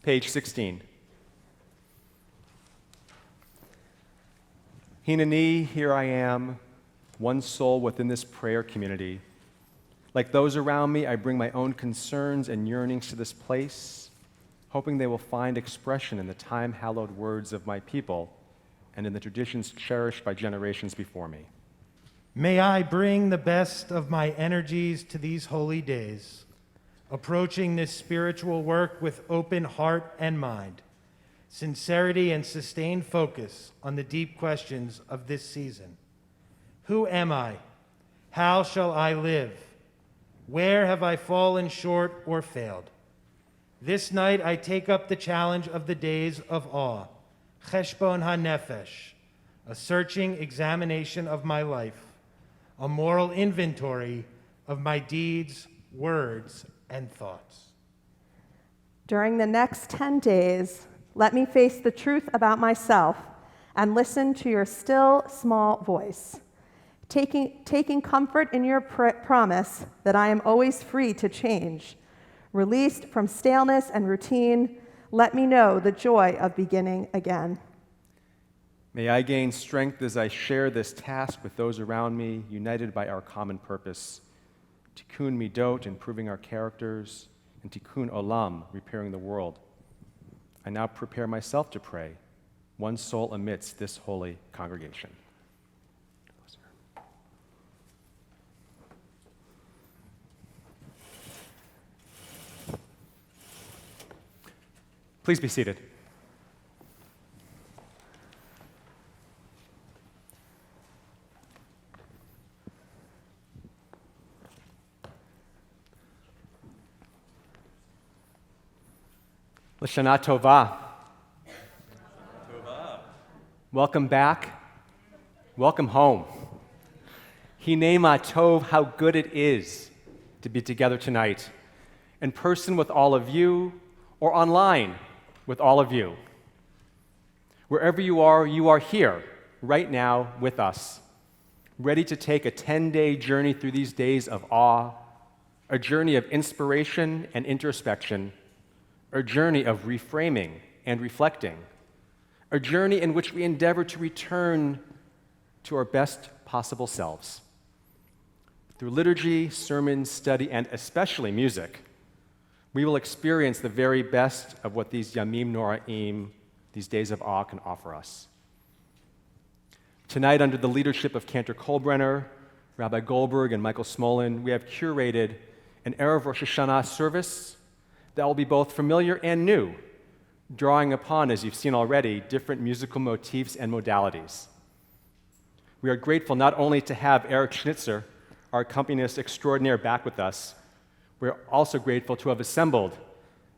Page 16. Hineni, here I am, one soul within this prayer community. Like those around me, I bring my own concerns and yearnings to this place, hoping they will find expression in the time-hallowed words of my people and in the traditions cherished by generations before me. May I bring the best of my energies to these holy days, approaching this spiritual work with open heart and mind, sincerity and sustained focus on the deep questions of this season. Who am I? How shall I live? Where have I fallen short or failed? This night I take up the challenge of the days of awe, Cheshbon HaNefesh, a searching examination of my life, a moral inventory of my deeds, words, and thoughts. During the next 10 days, let me face the truth about myself and listen to your still, small voice, taking comfort in your promise that I am always free to change. Released from staleness and routine, let me know the joy of beginning again. May I gain strength as I share this task with those around me, united by our common purpose. Tikkun midot, improving our characters, and tikkun olam, repairing the world. I now prepare myself to pray, one soul amidst this holy congregation. Please be seated. L'shana tova. Welcome back. Welcome home. Hinei ma tov, how good it is to be together tonight, in person with all of you, or online with all of you. Wherever you are here, right now with us, ready to take a 10-day journey through these days of awe, a journey of inspiration and introspection, a journey of reframing and reflecting, a journey in which we endeavor to return to our best possible selves. Through liturgy, sermon, study, and especially music, we will experience the very best of what these Yamim Noraim, these days of awe, can offer us. Tonight, under the leadership of Cantor Kolbrenner, Rabbi Goldberg, and Michael Smolin, we have curated an Erev Rosh Hashanah service that will be both familiar and new, drawing upon, as you've seen already, different musical motifs and modalities. We are grateful not only to have Eric Schnitzer, our accompanist extraordinaire, back with us. We're also grateful to have assembled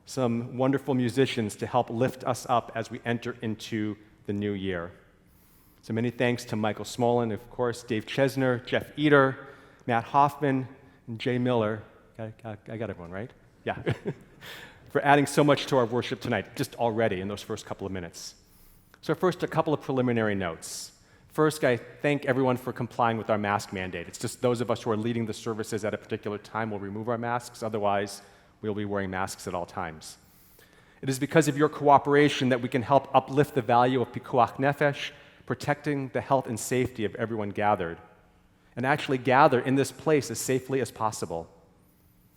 some wonderful musicians to help lift us up as we enter into the new year. So many thanks to Michael Smolin, of course, Dave Chesner, Jeff Eder, Matt Hoffman, and Jay Miller. I got everyone, right? Yeah. For adding so much to our worship tonight, just already in those first couple of minutes. So first, a couple of preliminary notes. First, I thank everyone for complying with our mask mandate. It's just those of us who are leading the services at a particular time will remove our masks. Otherwise, we'll be wearing masks at all times. It is because of your cooperation that we can help uplift the value of Pikuach Nefesh, protecting the health and safety of everyone gathered, and actually gather in this place as safely as possible.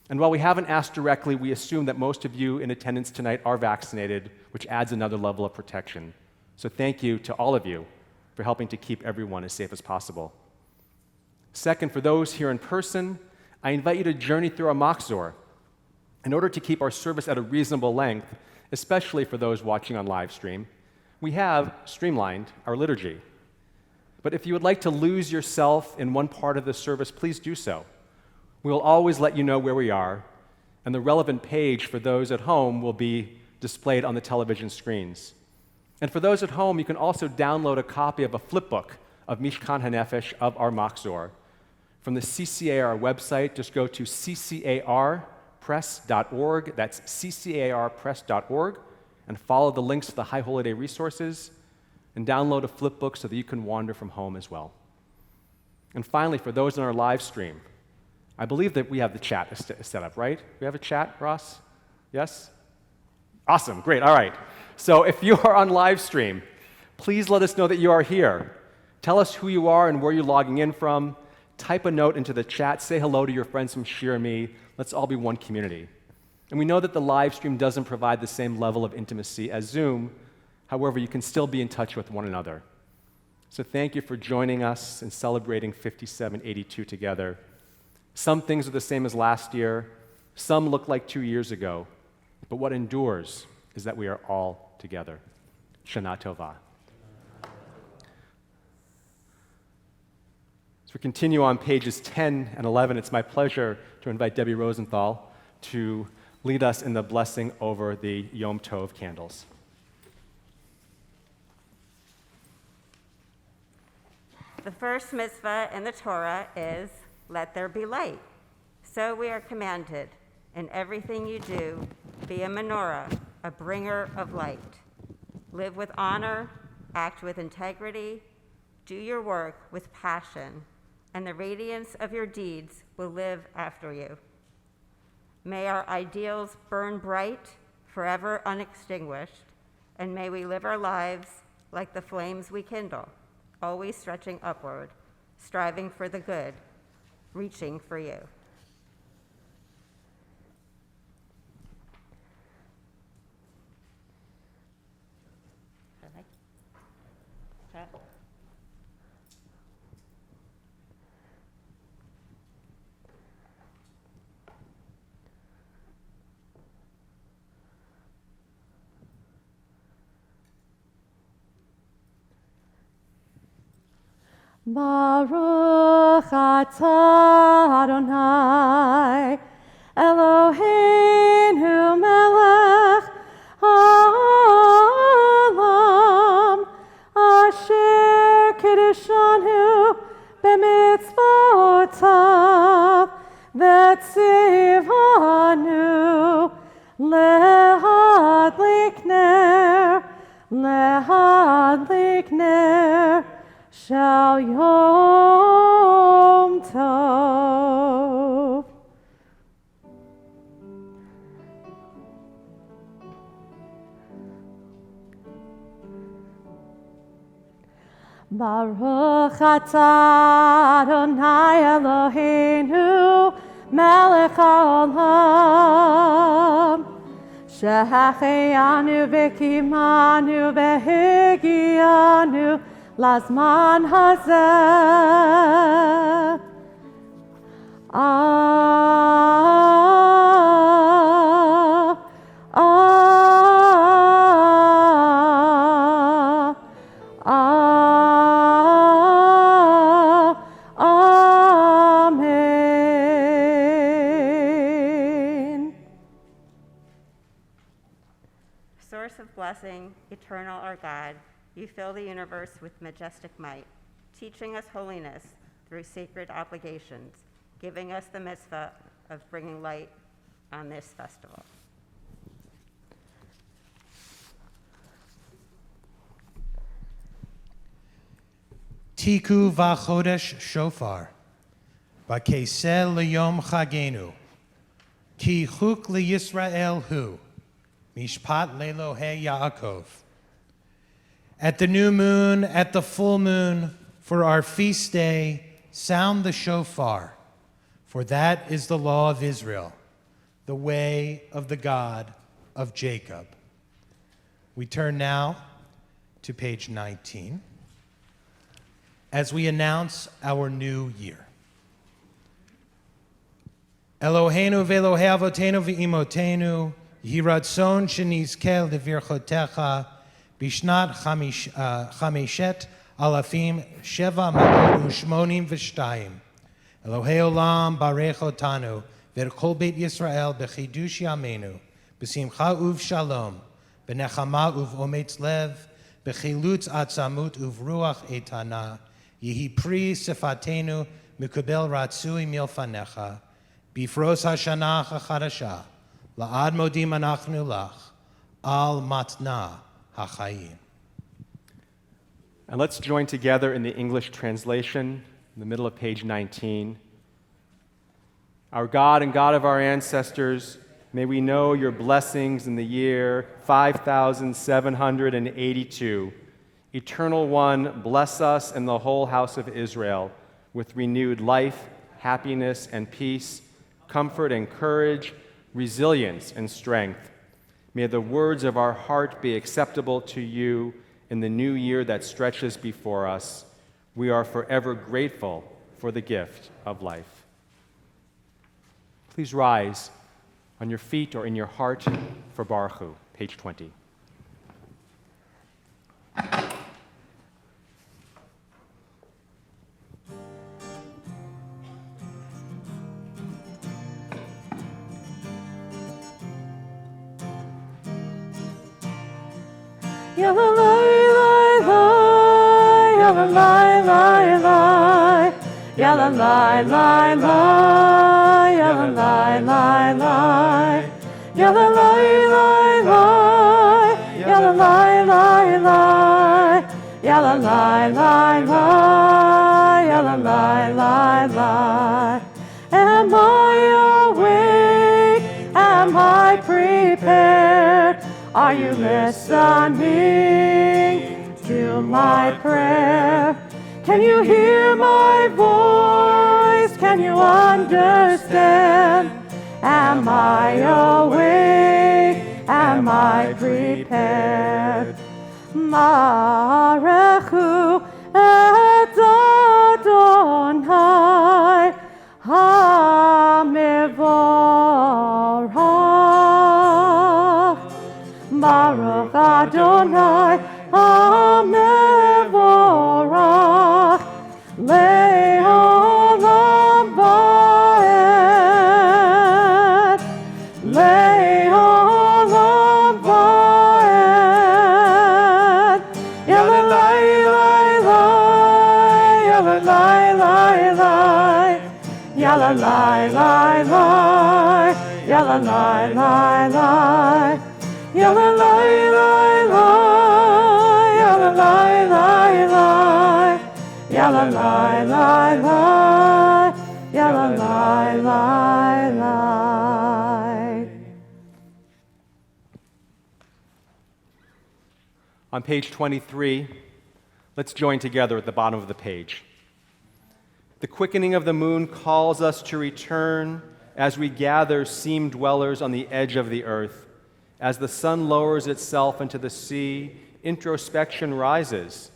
And while we haven't asked directly, we assume that most of you in attendance tonight are vaccinated, which adds another level of protection. So thank you to all of you for helping to keep everyone as safe as possible. Second, for those here in person, I invite you to journey through our Machzor in order to keep our service at a reasonable length, especially for those watching on live stream. We have streamlined our liturgy. But if you would like to lose yourself in one part of the service, please do so. We will always let you know where we are, and the relevant page for those at home will be displayed on the television screens. And for those at home, you can also download a copy of a flipbook of Mishkan HaNefesh of our Machzor. From the CCAR website, just go to ccarpress.org, that's ccarpress.org, and follow the links to the High Holy Day resources, and download a flipbook so that you can wander from home as well. And finally, for those on our live stream, I believe that we have the chat set up, right? We have a chat, Ross? Yes? Awesome, great, all right. So if you are on live stream, please let us know that you are here. Tell us who you are and where you're logging in from. Type a note into the chat. Say hello to your friends from Shir and me. Let's all be one community. And we know that the live stream doesn't provide the same level of intimacy as Zoom. However, you can still be in touch with one another. So thank you for joining us and celebrating 5782 together. Some things are the same as last year. Some look like 2 years ago. But what endures is that we are all together. Shana Tova. As we continue on pages 10 and 11, it's my pleasure to invite Debbie Rosenthal to lead us in the blessing over the Yom Tov candles. The first mitzvah in the Torah is, let there be light. So we are commanded, in everything you do, be a menorah, a bringer of light. Live with honor, act with integrity, do your work with passion, and the radiance of your deeds will live after you. May our ideals burn bright, forever unextinguished, and may we live our lives like the flames we kindle, always stretching upward, striving for the good, reaching for you. Baruch atah Adonai, Eloheinu melech haolam, asher kiddushanu b'mitzvotav, v'tzivanu lehadlik ner, Shal Yom Tov. Baruch atah Adonai Eloheinu melech haolam, shehachianu v'kimanu v'higianu Lazman hazeh. Amen. Source of blessing, eternal our God, you fill the universe with majestic might, teaching us holiness through sacred obligations, giving us the mitzvah of bringing light on this festival. Tiku v'chodesh shofar, v'kesel liyom chagenu, ki chuk liyisrael hu, mishpat lelohe Yaakov. At the new moon, at the full moon, for our feast day, sound the shofar, for that is the law of Israel, the way of the God of Jacob. We turn now to page 19 as we announce our new year. Eloheinu ve'Elohei avotenu ve'imotenu, yehi ratzon shenizkeh levirchotecha, Bishnat Chameshet Alafim Sheva Ma'od U'Shmonim V'Shtayim. Elohei Olam Barech Otanu V'Kol Beit Yisrael B'Chidush Yameinu B'Simcha U'V'Shalom B'Nechama U'V'Ometz Lev B'Chilutz Atzamut U'V'Ruach Eitana Yehi Pri Sifatenu Mikabel Ratzui Milfanecha Bifros HaShana HaChadasha La'ad Modim Anachnu Lach Al Matna HaChaim. And let's join together in the English translation in the middle of page 19. Our God and God of our ancestors, may we know your blessings in the year 5782. Eternal One, bless us and the whole house of Israel with renewed life, happiness and peace, comfort and courage, resilience and strength. May the words of our heart be acceptable to you in the new year that stretches before us. We are forever grateful for the gift of life. Please rise on your feet or in your heart for Baruch Hu, page 20. Yalla lie lie lie, yalla lie lie lie, yalla lie lie lie, yalla lie lie lie, yalla lie lie lie, yalla lie lie lie. Am I awake? Am I prepared? Are you listening to my prayer? Can you hear my voice? Can you understand? Am I awake? Am I prepared? Marechu et Adonai HaMevorach. Baruch Adonai HaMevorach. Le'olam va'ed. Le'olam va'ed. Yalla lai lai lai, yalla lai lai lai, yalla lai lai lai, yalla lai lai lai, yalla lai lai lai, yalla lai lai lai, yalla lai lai lai, yalla lai lai lai. On page 23, let's join together at the bottom of the page. The quickening of the moon calls us to return as we gather seam dwellers on the edge of the earth. As the sun lowers itself into the sea, introspection rises.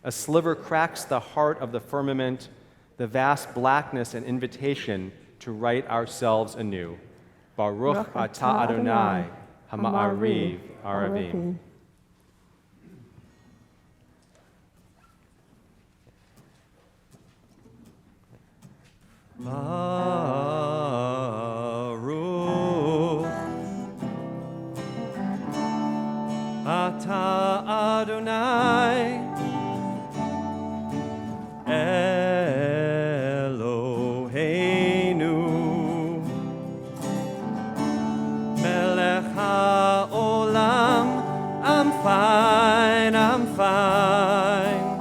A sliver cracks the heart of the firmament, the vast blackness and invitation to write ourselves anew. Baruch atah Adonai, hama'ariv aravim. Baruch atah Adonai Eloheinu melech haolam. I'm fine, I'm fine,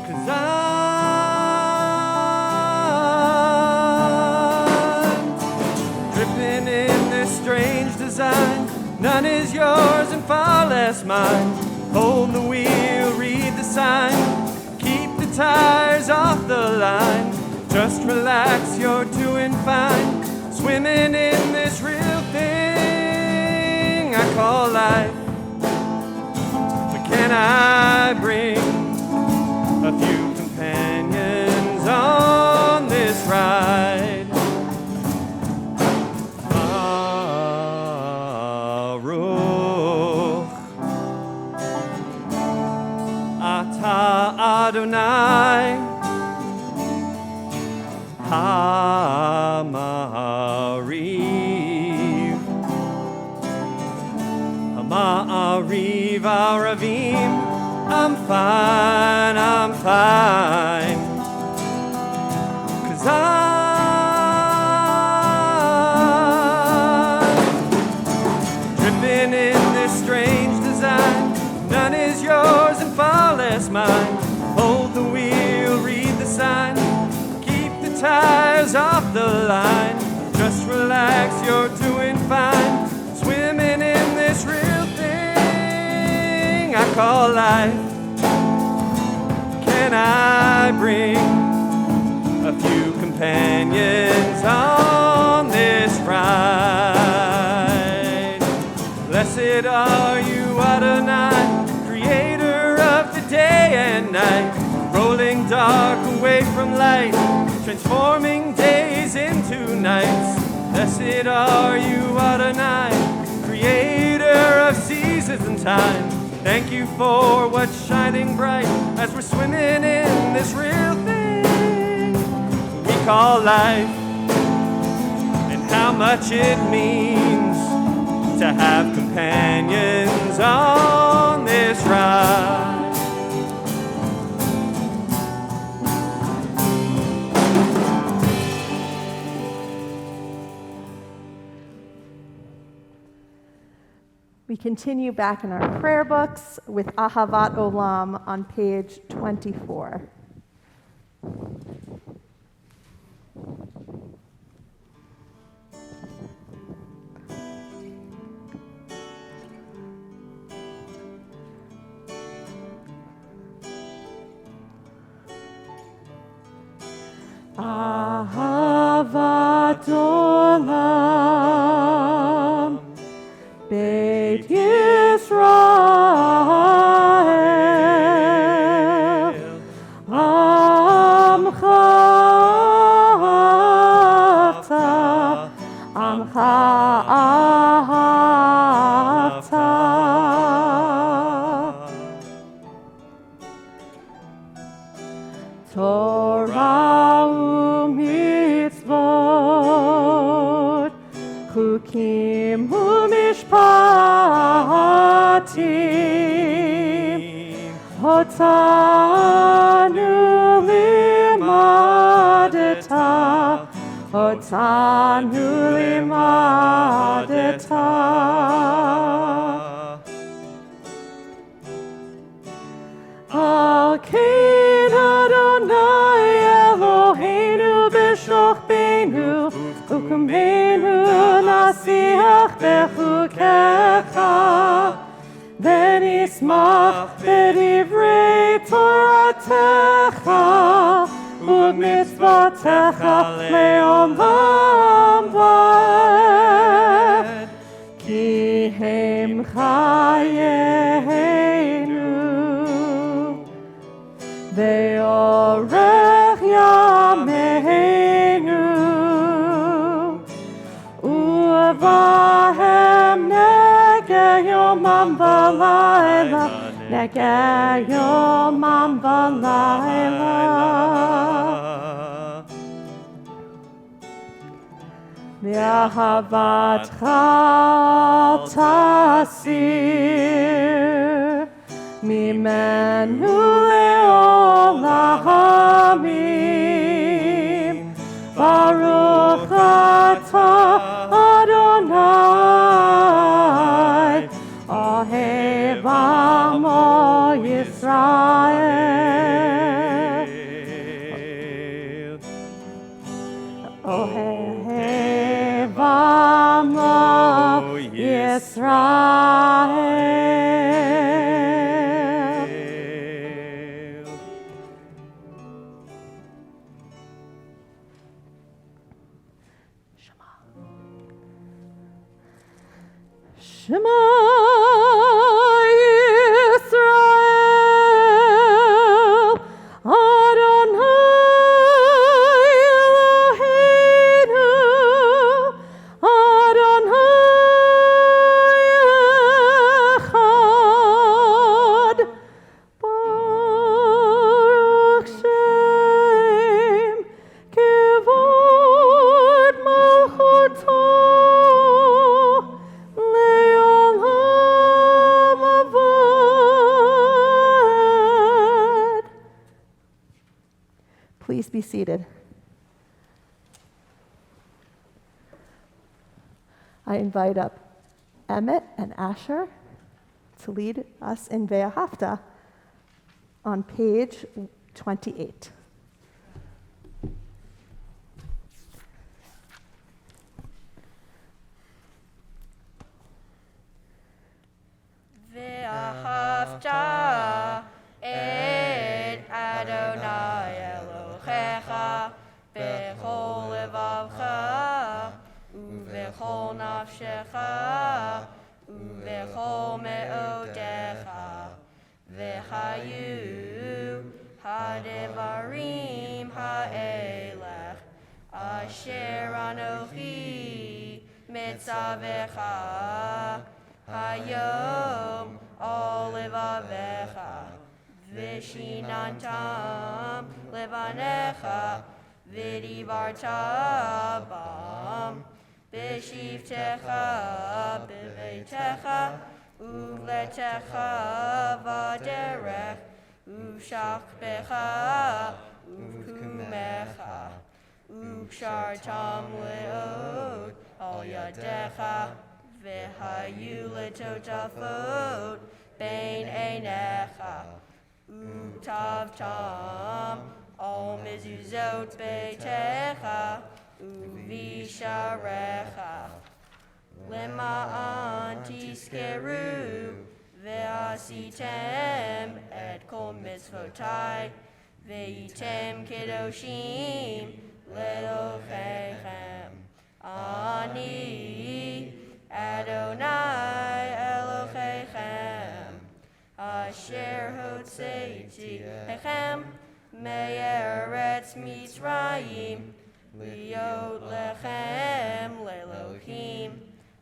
'cause I'm dripping in this strange design. None is yours and far less mine. Hold the wheel, read the sign, keep the tires off the line. Just relax, you're doing fine. Swimming in this real thing I call life. But can I bring a few companions on this ride? Baruch atah Adonai HaMa'ariv. HaMa'ariv aravim. I'm fine, I'm fine, 'cause I'm dripping in this strange design. None is yours and far less mine. Hold the wheel, read the sign, tires off the line. Just relax, you're doing call life. Can I bring a few companions on this ride? Blessed are you, Adonai, creator of the day and night, rolling dark away from light, transforming days into nights. Blessed are you, Adonai, creator of seasons and time. Thank you for what's shining bright as we're swimming in this real thing we call life, and how much it means to have companions on this ride. We continue back in our prayer books with Ahavat Olam on page 24. Ahavat Olam Beit Yisrael Amcha Ahavta Amcha Ahavta Torah u'mitzvot Chukim u'mishpatim Hotanu limadeta Hotanu limadeta Al Kein Adonai Eloheinu b'shochbeinu U'kumeinu nasiach bechukecha V'nismach b'divrei Toratecha U'mitzvotecha le'olam va'ed Ki hem chayeinu Ve'orech yameinu U'vahem negeh yomam v'layla Negeh yomam v'layla Ve'ahavatcha tasir Mimenu le'olamim Baruch atah Adonai Ohev amo Yisrael Ohev amo Yisrael Shema Yisrael Adonai Eloheinu Adonai Echad Baruch Shem Kevod Malchuto Le'olam Avad. Please be seated. I invite up Emmett and Asher to lead us in Ve'ahavta on page 28. Ve'ahavta Hayu Hadevarim Ha'elech Asher Anochi Mitzavecha Hayom Olivavecha Vishinantam Levanecha Vidivarta Bam Bishivtecha Bivetecha Uvletecha Vaderech Ushachbecha Uvkumecha Ukshartam Leot Al Yadecha Vihayu Letotafot Bain Einecha Utavtam Al Mizuzot Beitecha Uvisharecha Lema'an Tiskeru Ve'asitem Et Kol Mitzvotai Ve'item Kedoshim Le'Elohechem Ani Adonai Elohechem Asher Hotzeiti Echem Me'eretz Mitzrayim Liot Lechem Le'Elohim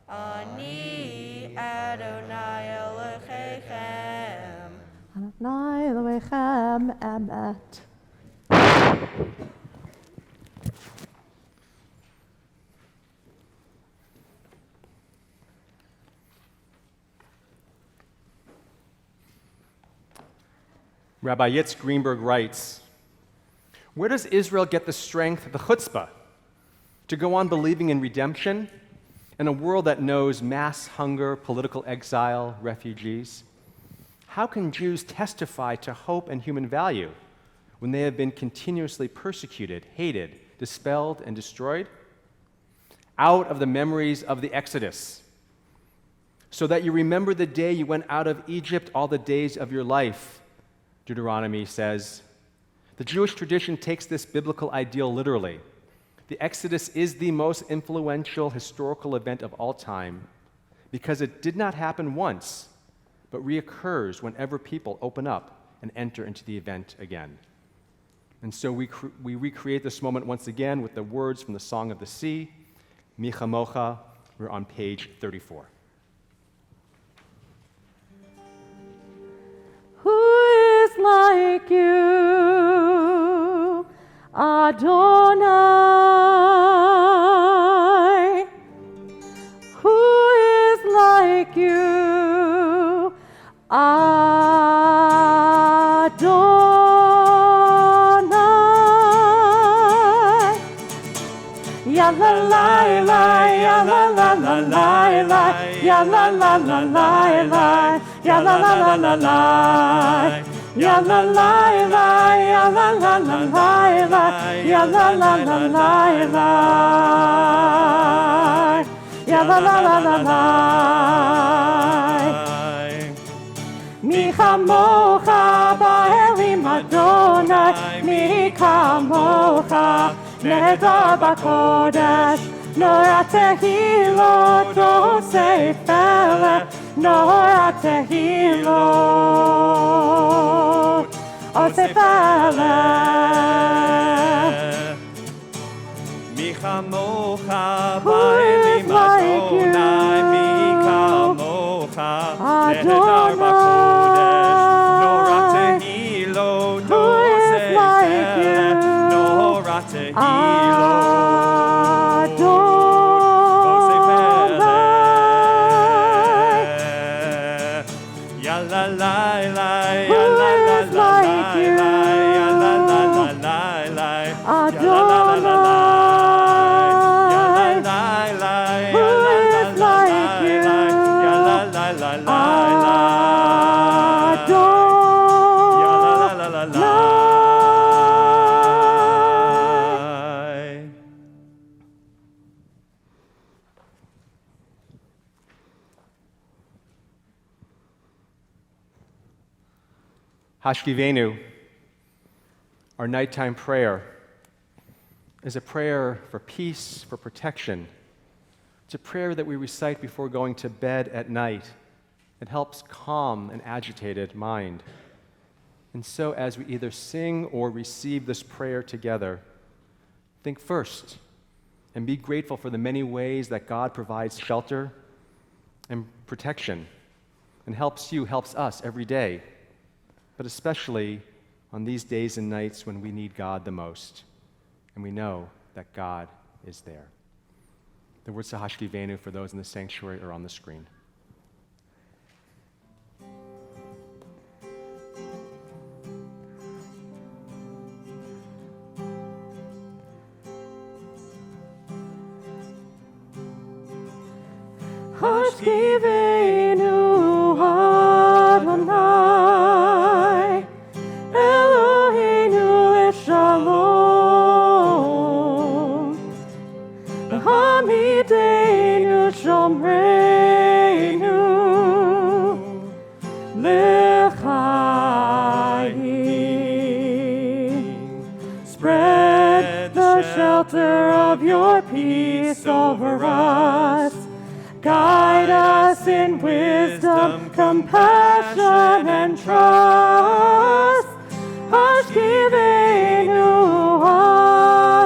Ani Adonai Elohechem Adonai Elohechem Emet. Rabbi Yitz Greenberg writes, where does Israel get the strength, the chutzpah, to go on believing in redemption in a world that knows mass hunger, political exile, refugees? How can Jews testify to hope and human value when they have been continuously persecuted, hated, dispelled, and destroyed? Out of the memories of the Exodus, so that you remember the day you went out of Egypt all the days of your life, Deuteronomy says. The Jewish tradition takes this biblical ideal literally. The Exodus is the most influential historical event of all time because it did not happen once, but reoccurs whenever people open up and enter into the event again. And so we recreate this moment once again with the words from the Song of the Sea, Mi Chamocha. We're on page 34. Who is like you, Adonai? Who is like you, Adonai? Ya la la la, ya la la la la la, ya la la la la la, ya la la la la la, ya la la la, ya la la la la la, ya la la la la la, ya la la la la la. Mi chamocha ba'elim Adonai, mi kamocha nehedar b'kodesh, nora tehilot osei pelech, nora tehilot osei pelech. Mi chamocha Who is ba'elim like Adonai, mi you, kamocha nehedar Adonai? b'kodesh, nora tehilot Who is osei like pelech, you, nora tehilot. Adonai? Ya la la la, Who ya la la is la like you, la, ya la la la la la, Adonai? Who is like you, Adonai. Hashkivenu, our nighttime prayer, is a prayer for peace, for protection. It's a prayer that we recite before going to bed at night. It helps calm an agitated mind. And so, as we either sing or receive this prayer together, think first and be grateful for the many ways that God provides shelter and protection and helps us every day, but especially on these days and nights when we need God the most, and we know that God is there. The words to Hashkivenu for those in the sanctuary are on the screen. Hashkivenu Adonai, Eloheinu leshalom, Hamidenu shomreinu l'chaim. Spread the shelter of your peace over us. Guide us in wisdom, compassion, and trust. Hashkivenu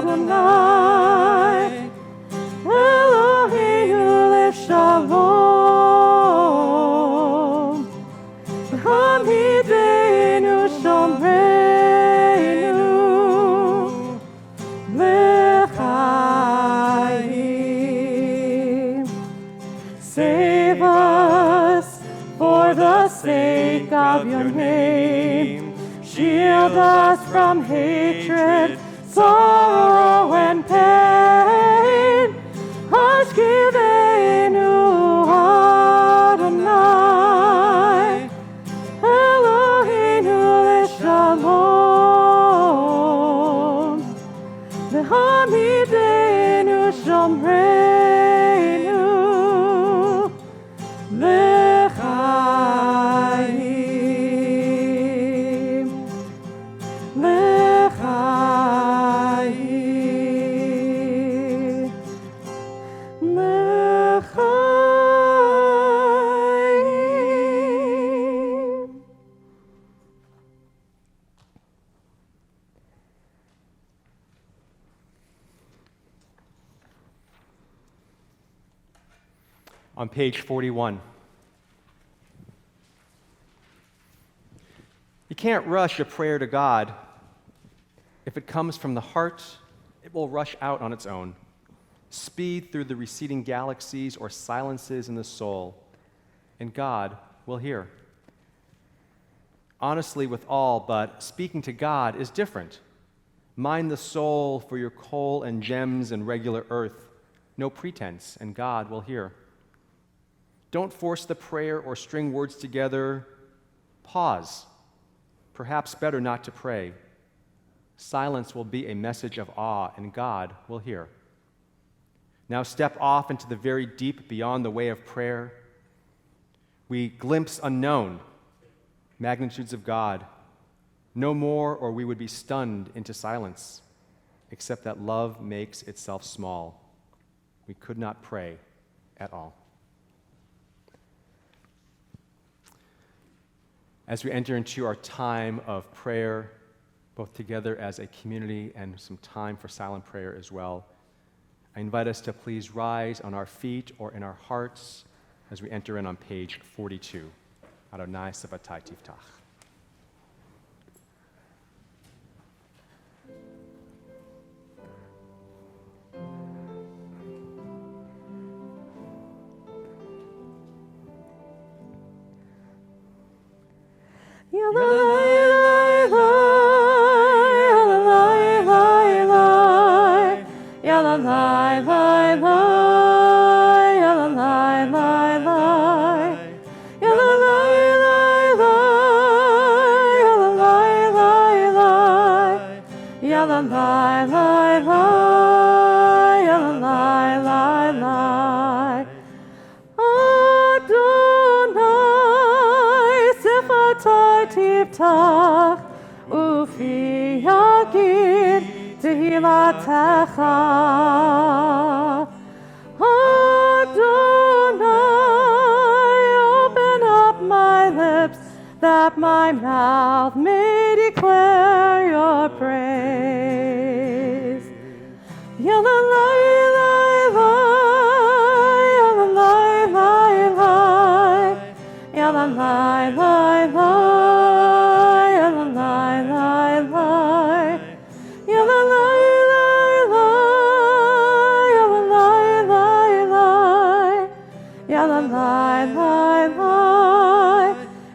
Adonai, Eloheinu leshalom, Hamidenu shomreinu l'chaim. Save us for the sake of your name. Shield us from hatred, sorrow, and pain. Hashkivenu Adonai, Eloheinu leshalom, Hamidenu shomreinu l'chaim, l'chaim, l'chaim. On page 41. You can't rush a prayer to God. If it comes from the heart, it will rush out on its own, speed through the receding galaxies or silences in the soul, and God will hear. Honestly, with all, but speaking to God is different. Mine the soul for your coal and gems and regular earth, no pretense, and God will hear. Don't force the prayer or string words together. Pause. Perhaps better not to pray. Silence will be a message of awe, and God will hear. Now step off into the very deep beyond the way of prayer. We glimpse unknown magnitudes of God. No more, or we would be stunned into silence, except that love makes itself small. We could not pray at all. As we enter into our time of prayer, both together as a community and some time for silent prayer as well, I invite us to please rise on our feet or in our hearts as we enter in on page 42. Adonai Sabbatai Tiftach. Ufi Yagid Tehilatecha Adonai, open up my lips that my mouth may declare your praise. Yalalai, lai, lai, yalalai, lai, lai, yalalai, lai, lai, yalalai, lai, lai, yalalai, lai, lai, yalalai, lai, lai, yalalai, lai, lai,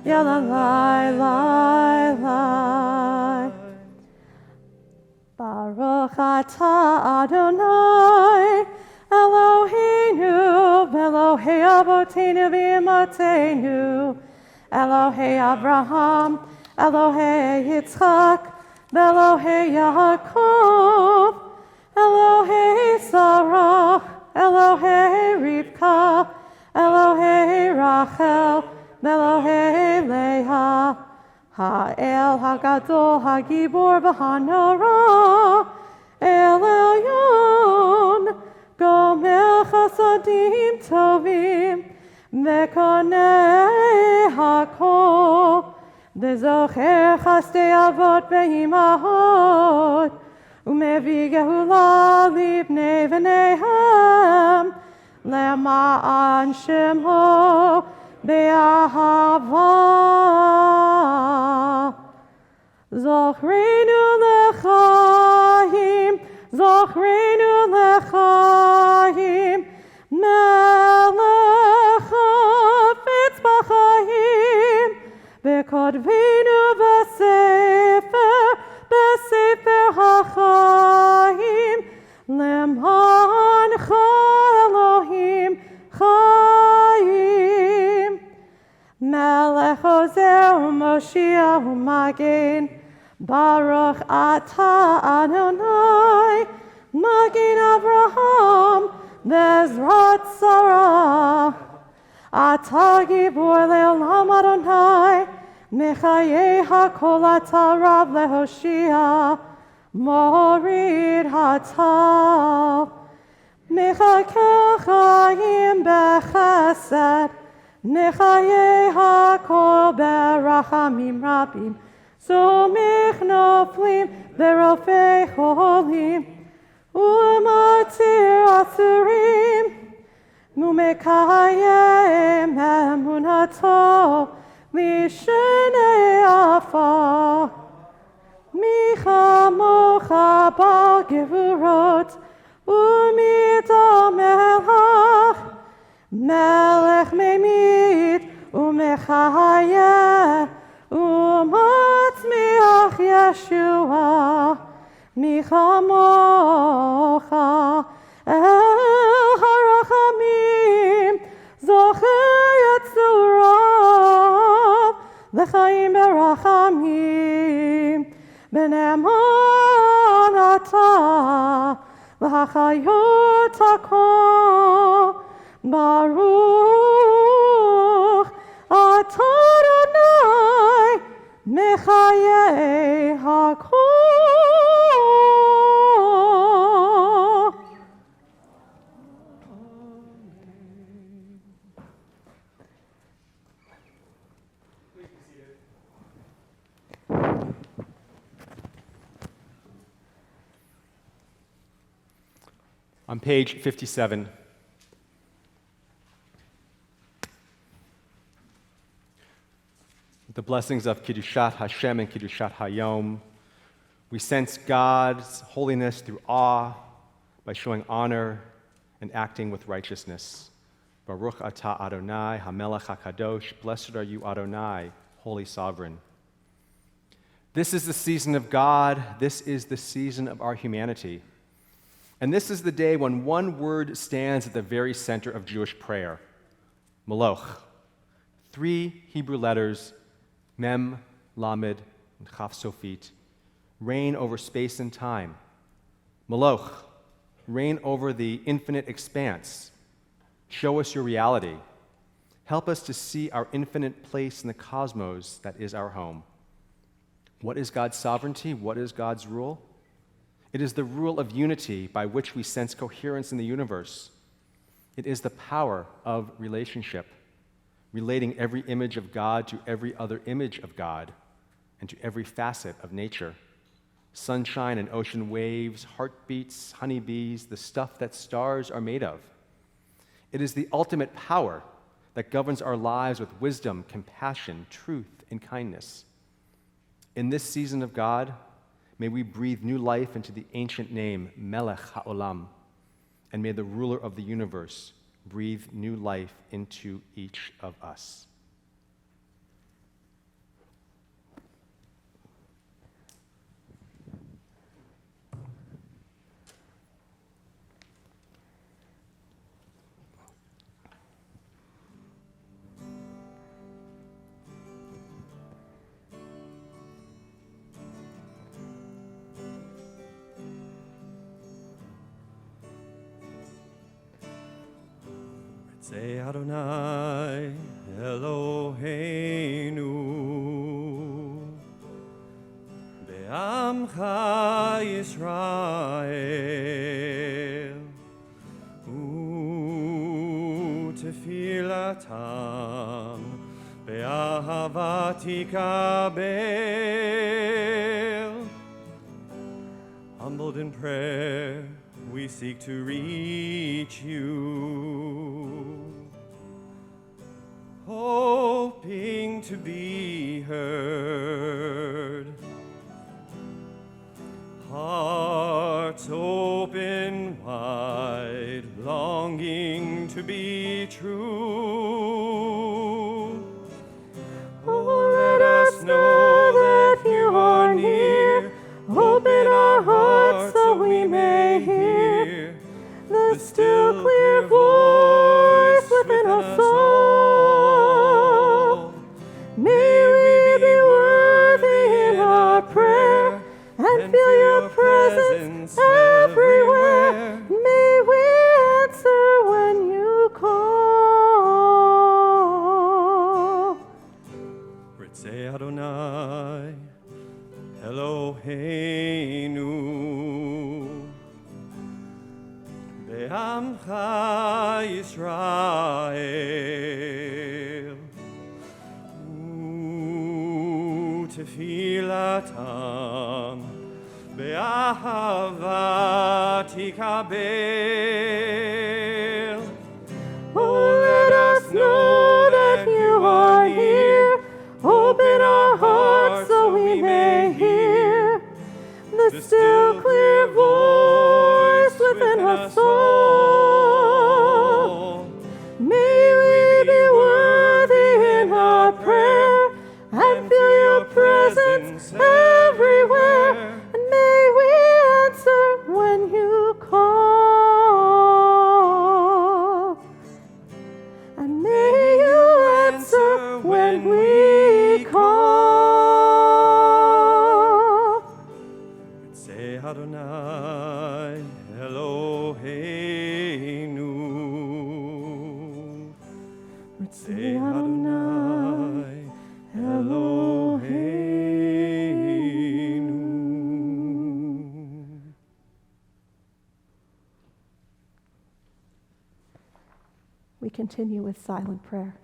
yalalai, lai, lai. Baruch atah Adonai, Eloheinu, Elohei Avotenu v'Imatenu, Elohei Abraham, Elohei Yitzchak, Elohei Yaakov, Elohei Sarah, Elohei Rivka, Elohei Rachel, Elohei Leah, Ha'el Hagadol Hagibor v'Hanara, El Elyon, Gomer Chasadim Tovim, Mekonei Hakol, Dezocher Chasdei Avot ve'imahot, Umevi Gehula libnei v'neihem, Lema'an Shemo be'ahava. Zochreinu lechaim, Zochreinu lechaim, Melech hafetz b'chaim, V'kodvenu b'sefer, b'sefer ha'chaim, Lem'ancha Elohim chayim. Melech ozer u'moshiach u'magen, Baruch atah Adonai, Magen Avraham, Bezrat Sarah. Atah gibor le'olam Adonai, Mechayei hakol atah Rav lehoshia, Morid hatal. Mechakel chayim bechesed, Mechayei hakol berachamim rabim, Somech noflim berofei cholim, U'matir asurim, Umekayem emunato Mishnei afar. Micha mocha bal gevurot Umita melech, Melech memit umechayeh, Umatzmiach Yeshua. Micha mocha El harachamim, Zocher Yetzurav, L'chaim berachamim, B'ne'eman atah, L'hachayot hakol, Baruch atah Adonai, Mechayei hakol. On page 57, the blessings of Kiddushat Hashem and Kiddushat Hayom, we sense God's holiness through awe by showing honor and acting with righteousness. Baruch atah Adonai, HaMelech HaKadosh, blessed are you, Adonai, Holy Sovereign. This is the season of God. This is the season of our humanity. And this is the day when one word stands at the very center of Jewish prayer, Maloch. 3 Hebrew letters, Mem, Lamed, and Chaf Sofit, reign over space and time. Maloch, reign over the infinite expanse. Show us your reality. Help us to see our infinite place in the cosmos that is our home. What is God's sovereignty? What is God's rule? It is the rule of unity by which we sense coherence in the universe. It is the power of relationship, relating every image of God to every other image of God, and to every facet of nature. Sunshine and ocean waves, heartbeats, honeybees, the stuff that stars are made of. It is the ultimate power that governs our lives with wisdom, compassion, truth, and kindness. In this season of God, may we breathe new life into the ancient name, Melech HaOlam, and may the ruler of the universe breathe new life into each of us. Say Adonai Eloheinu Be'amcha Yisrael U'tefilatam Be'ahavat Yikabel. Humbled in prayer, we seek to reach you, hoping to be heard. Hearts open wide, longing to be true. Oh, let us know that you are near. Open our hearts so we may hear the still clear voice within us all. May we be worthy in our prayer and feel your presence everywhere. May we answer when you call. Ritzei Adonai Eloheinu Be'amcha Yisrael U'tefilatam Be'ahavat Yikabel. Oh, let us know that you are here. Open our hearts so we may hear the still clear voice within us all. May we be worthy in our prayer and feel your presence everywhere. And may we answer when you call. And may you answer when we call. Say Adonai Eloheinu. Say Adonai Eloheinu. We continue with silent prayer.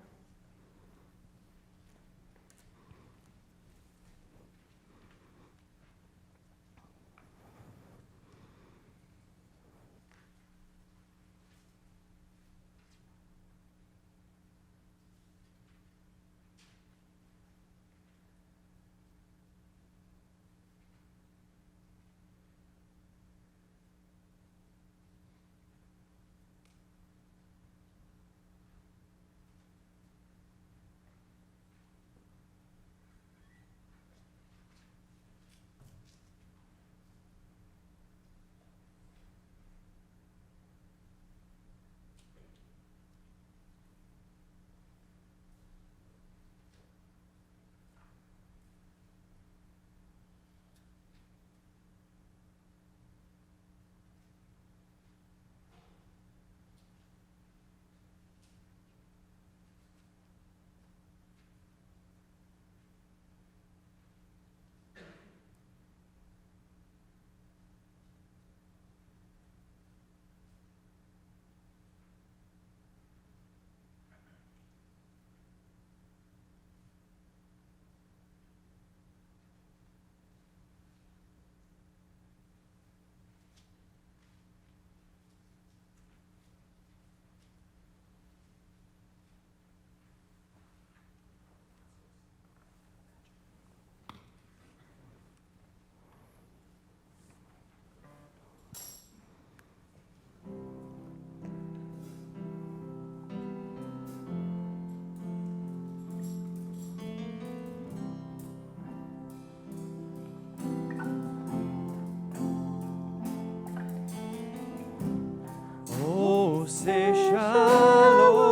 say shalom.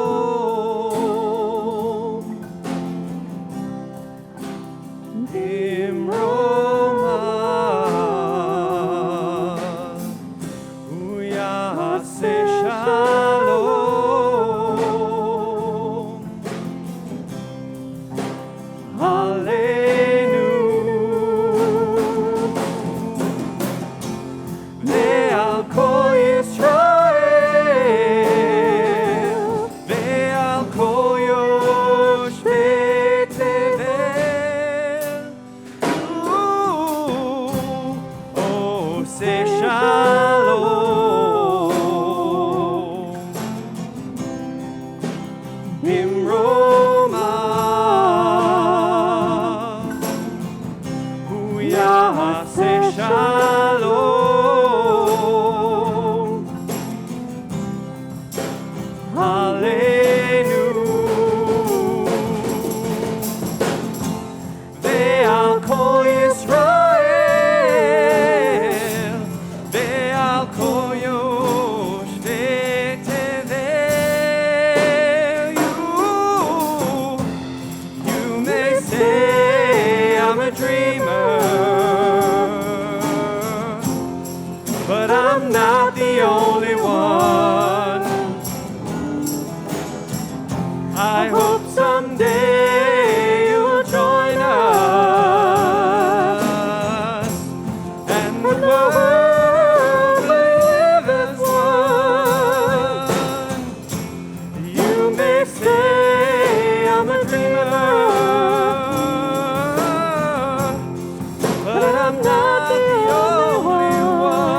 Imroma, Uya say shalom. Aleinu, ve'al kol Yisrael, ve'al kol yoshvei tevel. Oh, say shalom. Imroma, Huya say shalom. Aleinu, ve'al kol Yisrael, ve'al kol yoshvei tevel. You may say I'm a dreamer, but I'm not the only one. I hope someday you'll join us, and the world will live as one. You may say I'm a dreamer, but I'm not the only one.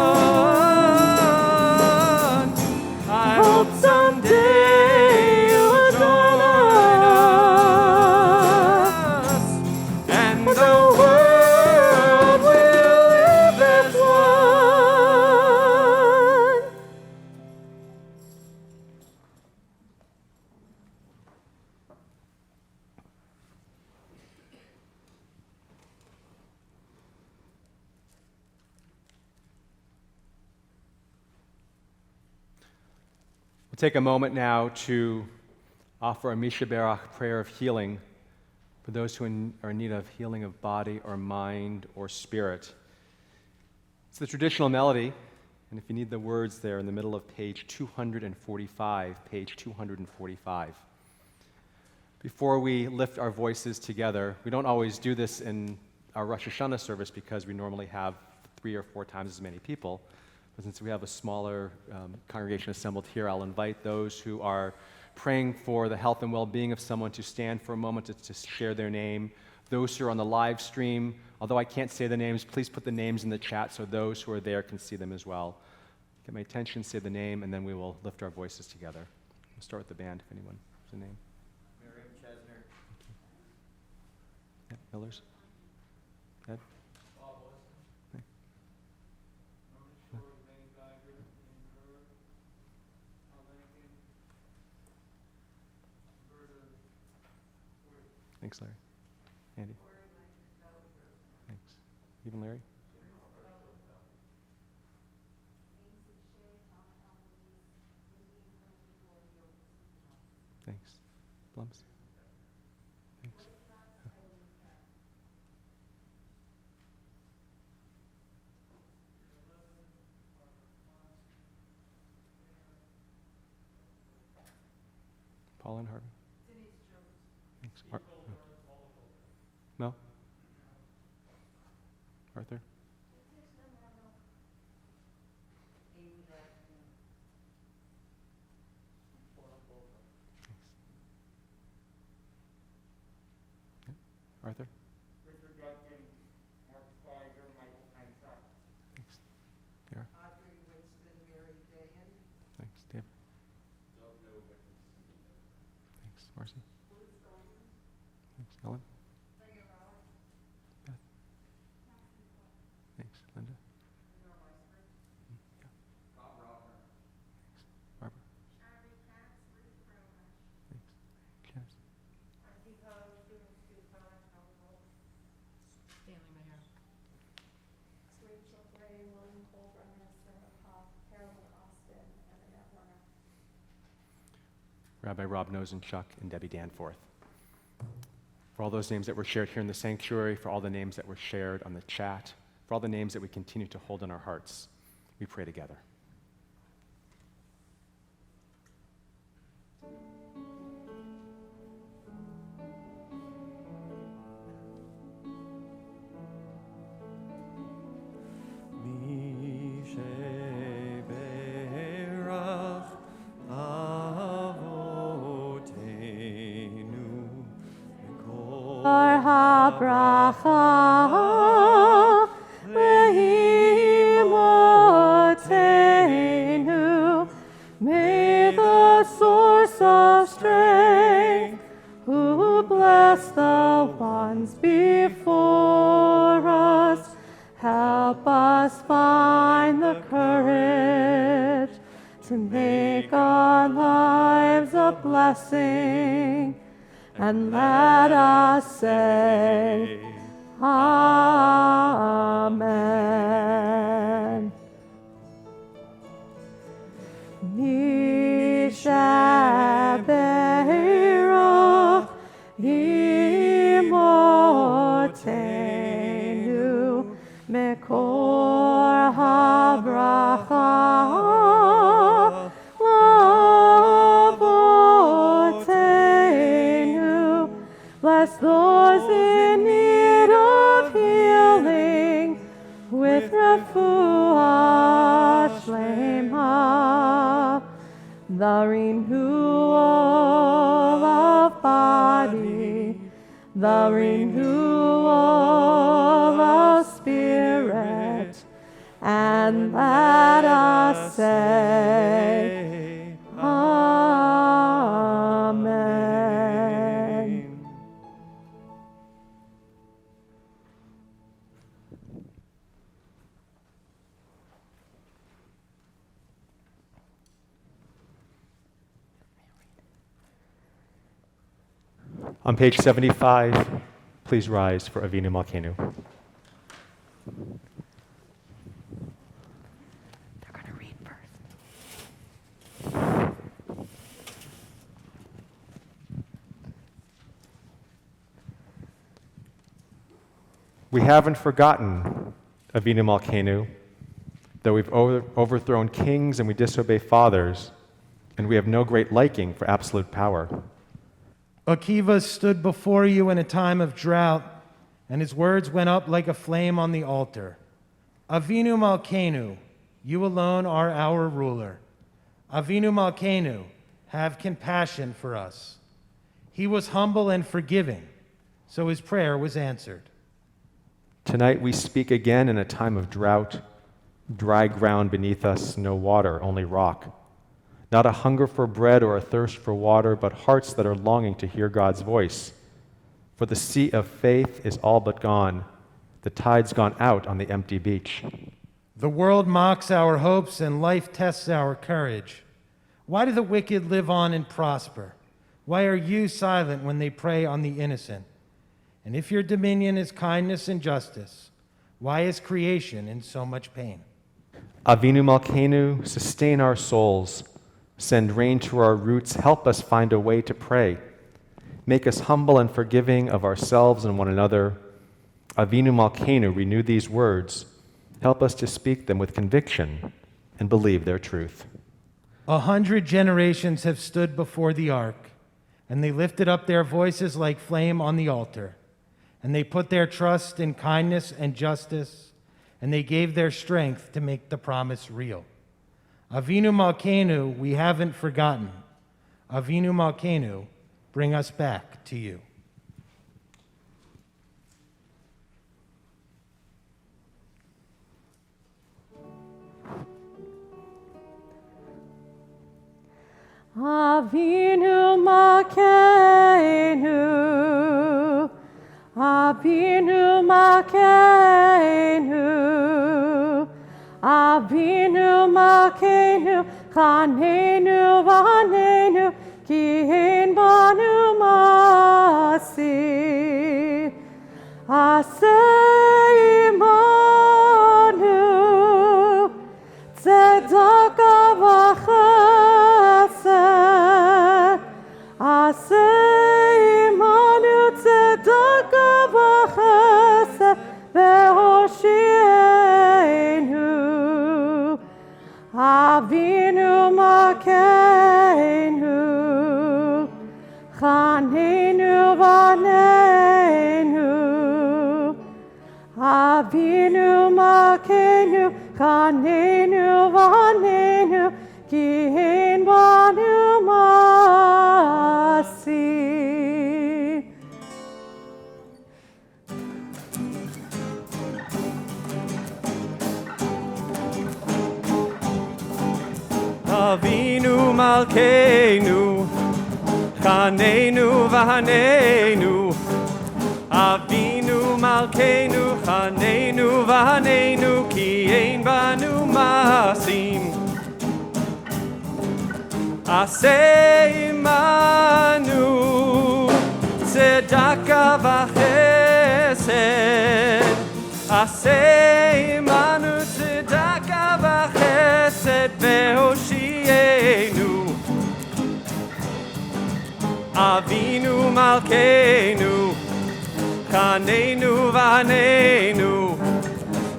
I hope someday you'll join us, and the world will live as one. We'll take a moment now to offer a Misha Berach prayer of healing for those who are in need of healing of body or mind or spirit. It's the traditional melody, and if you need the words, there in the middle of page 245, page 245. Before we lift our voices together, we don't always do this in our Rosh Hashanah service because we normally have 3 or 4 times as many people. But since we have a smaller congregation assembled here, I'll invite those who are praying for the health and well-being of someone to stand for a moment to share their name. Those who are on the live stream, although I can't say the names, please put the names in the chat so those who are there can see them as well. Get my attention, say the name, and then we will lift our voices together. We'll start with the band, if anyone has a name. Miriam Chesner. Yeah, Millers? Ed? Okay. Thanks, Larry. Andy? Thanks. Even Larry? Thanks. Blums? Thanks. Paul and Harvey? Thanks. Mel? Arthur? Arthur? Richard Duggan, Mark Steiger, Michael Pensack. Thanks. Kara? Audrey Winston, Mary Dayan. Thanks. Dave? Doug Novak. Thanks. Marcy? Thanks. Ellen? Beth? Thanks. Linda? Yeah. Bob Rocker. Thanks. Barbara? Thanks. Janice? Rachel Gray, William Colbrenner, Sarah Pop, Harold Austin, and Annette Warner. Rabbi Rob Nosenchuk, and Debbie Danforth. For all those names that were shared here in the sanctuary, for all the names that were shared on the chat, for all the names that we continue to hold in our hearts, we pray together. Habracha leimotenu. May the source of strength, who bless the ones before us, help us find the courage to make our lives a blessing. And let us say, Amen. Mishabeirach imotenu mekor habracha. Bless those in need of healing with refuah shlema, the renewal of body, the renewal of spirit, and let us say, Amen. On page 75, please rise for Avinu Malkeinu. They're going to read first. We haven't forgotten Avinu Malkeinu, though we've overthrown kings and we disobey fathers, and we have no great liking for absolute power. Akiva stood before you in a time of drought, and his words went up like a flame on the altar. Avinu Malkeinu, you alone are our ruler. Avinu Malkeinu, have compassion for us. He was humble and forgiving, so his prayer was answered. Tonight we speak again in a time of drought, dry ground beneath us, no water, only rock. Not a hunger for bread or a thirst for water, but hearts that are longing to hear God's voice. For the sea of faith is all but gone. The tide's gone out on the empty beach. The world mocks our hopes and life tests our courage. Why do the wicked live on and prosper? Why are you silent when they prey on the innocent? And if your dominion is kindness and justice, why is creation in so much pain? Avinu Malkeinu, sustain our souls. Send rain to our roots. Help us find a way to pray. Make us humble and forgiving of ourselves and one another. Avinu Malkeinu, renew these words. Help us to speak them with conviction and believe their truth. 100 generations have stood before the ark, and they lifted up their voices like flame on the altar. And they put their trust in kindness and justice, and they gave their strength to make the promise real. Avinu Malkeinu, we haven't forgotten. Avinu Malkeinu, bring us back to you. Avinu Malkeinu, Avinu Malkeinu, Avinu Malkeinu, Chanenu v'anenu, ki ein banu masi. Aseh imanu, tzedakah v'chesed, Avinu Malkeinu, Chanenu Vaneinu. Avinu Malkeinu, Chanenu Vaneinu, Ki Ein Banu Masi. Avinu Malkeinu, Chanenu Vahaneinu. Avinu Malkeinu, Chanenu Vahaneinu, Ki Ein Banu Masim. Aseh Imanu, Tzedaka V'Chesed. Aseh Imanu, Tzedaka V'Chesed, Ve'Hoshienu. Avinu Malkeinu, Chanenu Vahaneinu.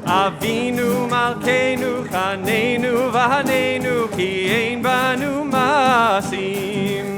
Avinu Malkeinu, Chanenu Vahaneinu, Ki Ein Banu Masim.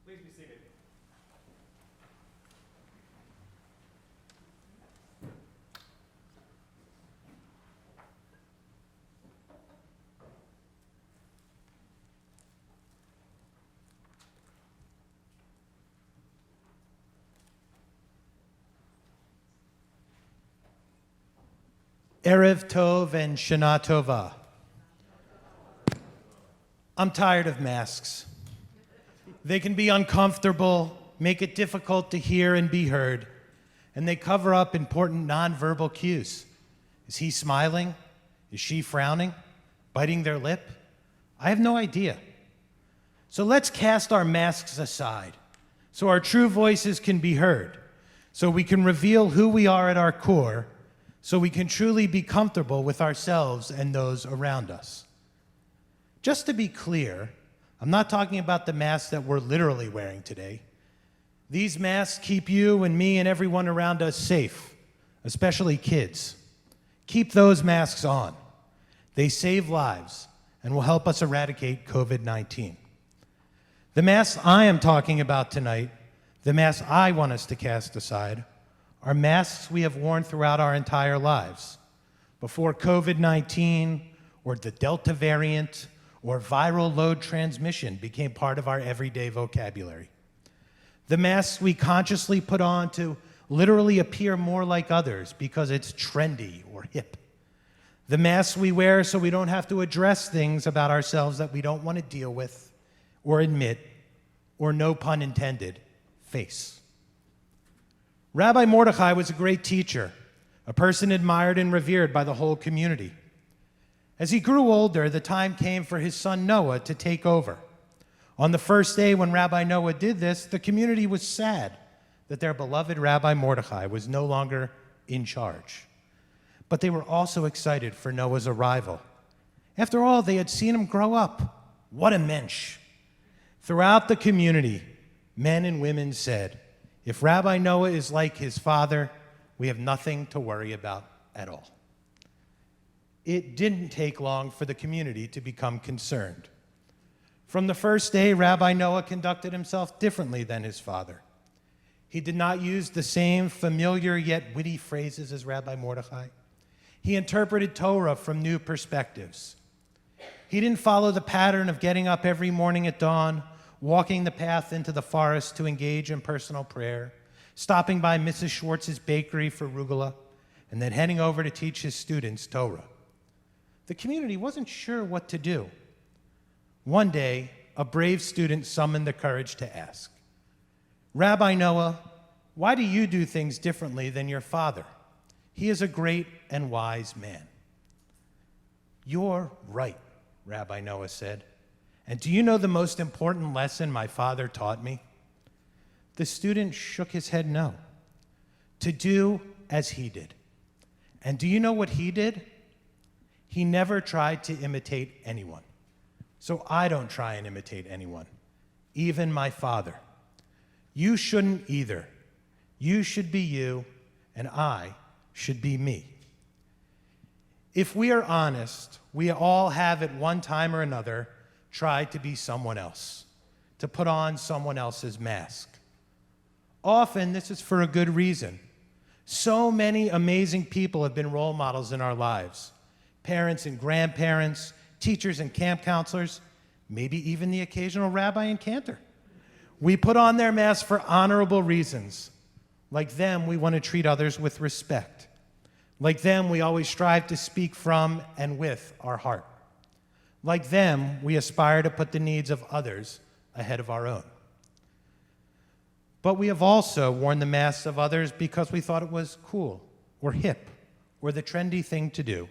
Please be seated. Erev Tov and Shana Tova. I'm tired of masks. They can be uncomfortable, make it difficult to hear and be heard, and they cover up important nonverbal cues. Is he smiling? Is she frowning? Biting their lip? I have no idea. So let's cast our masks aside so our true voices can be heard, so we can reveal who we are at our core, so we can truly be comfortable with ourselves and those around us. Just to be clear, I'm not talking about the masks that we're literally wearing today. These masks keep you and me and everyone around us safe, especially kids. Keep those masks on. They save lives and will help us eradicate COVID-19. The masks I am talking about tonight, the masks I want us to cast aside, are masks we have worn throughout our entire lives. Before COVID-19 or the Delta variant or viral load transmission became part of our everyday vocabulary. The masks we consciously put on to literally appear more like others because it's trendy or hip. The masks we wear so we don't have to address things about ourselves that we don't want to deal with or admit, or no pun intended, face. Rabbi Mordechai was a great teacher, a person admired and revered by the whole community. As he grew older, the time came for his son Noah to take over. On the first day when Rabbi Noah did this, the community was sad that their beloved Rabbi Mordechai was no longer in charge. But they were also excited for Noah's arrival. After all, they had seen him grow up. What a mensch. Throughout the community, men and women said, if Rabbi Noah is like his father, we have nothing to worry about at all. It didn't take long for the community to become concerned. From the first day, Rabbi Noah conducted himself differently than his father. He did not use the same familiar yet witty phrases as Rabbi Mordechai. He interpreted Torah from new perspectives. He didn't follow the pattern of getting up every morning at dawn, walking the path into the forest to engage in personal prayer, stopping by Mrs. Schwartz's bakery for rugula, and then heading over to teach his students Torah. The community wasn't sure what to do. One day, a brave student summoned the courage to ask, Rabbi Noah, why do you do things differently than your father? He is a great and wise man. You're right, Rabbi Noah said. And do you know the most important lesson my father taught me? The student shook his head no, to do as he did. And do you know what he did? He never tried to imitate anyone. So I don't try and imitate anyone, even my father. You shouldn't either. You should be you, and I should be me. If we are honest, we all have at one time or another tried to be someone else, to put on someone else's mask. Often, this is for a good reason. So many amazing people have been role models in our lives. Parents and grandparents, teachers and camp counselors, maybe even the occasional rabbi and cantor. We put on their masks for honorable reasons. Like them, we want to treat others with respect. Like them, we always strive to speak from and with our heart. Like them, we aspire to put the needs of others ahead of our own. But we have also worn the masks of others because we thought it was cool or hip or the trendy thing to do,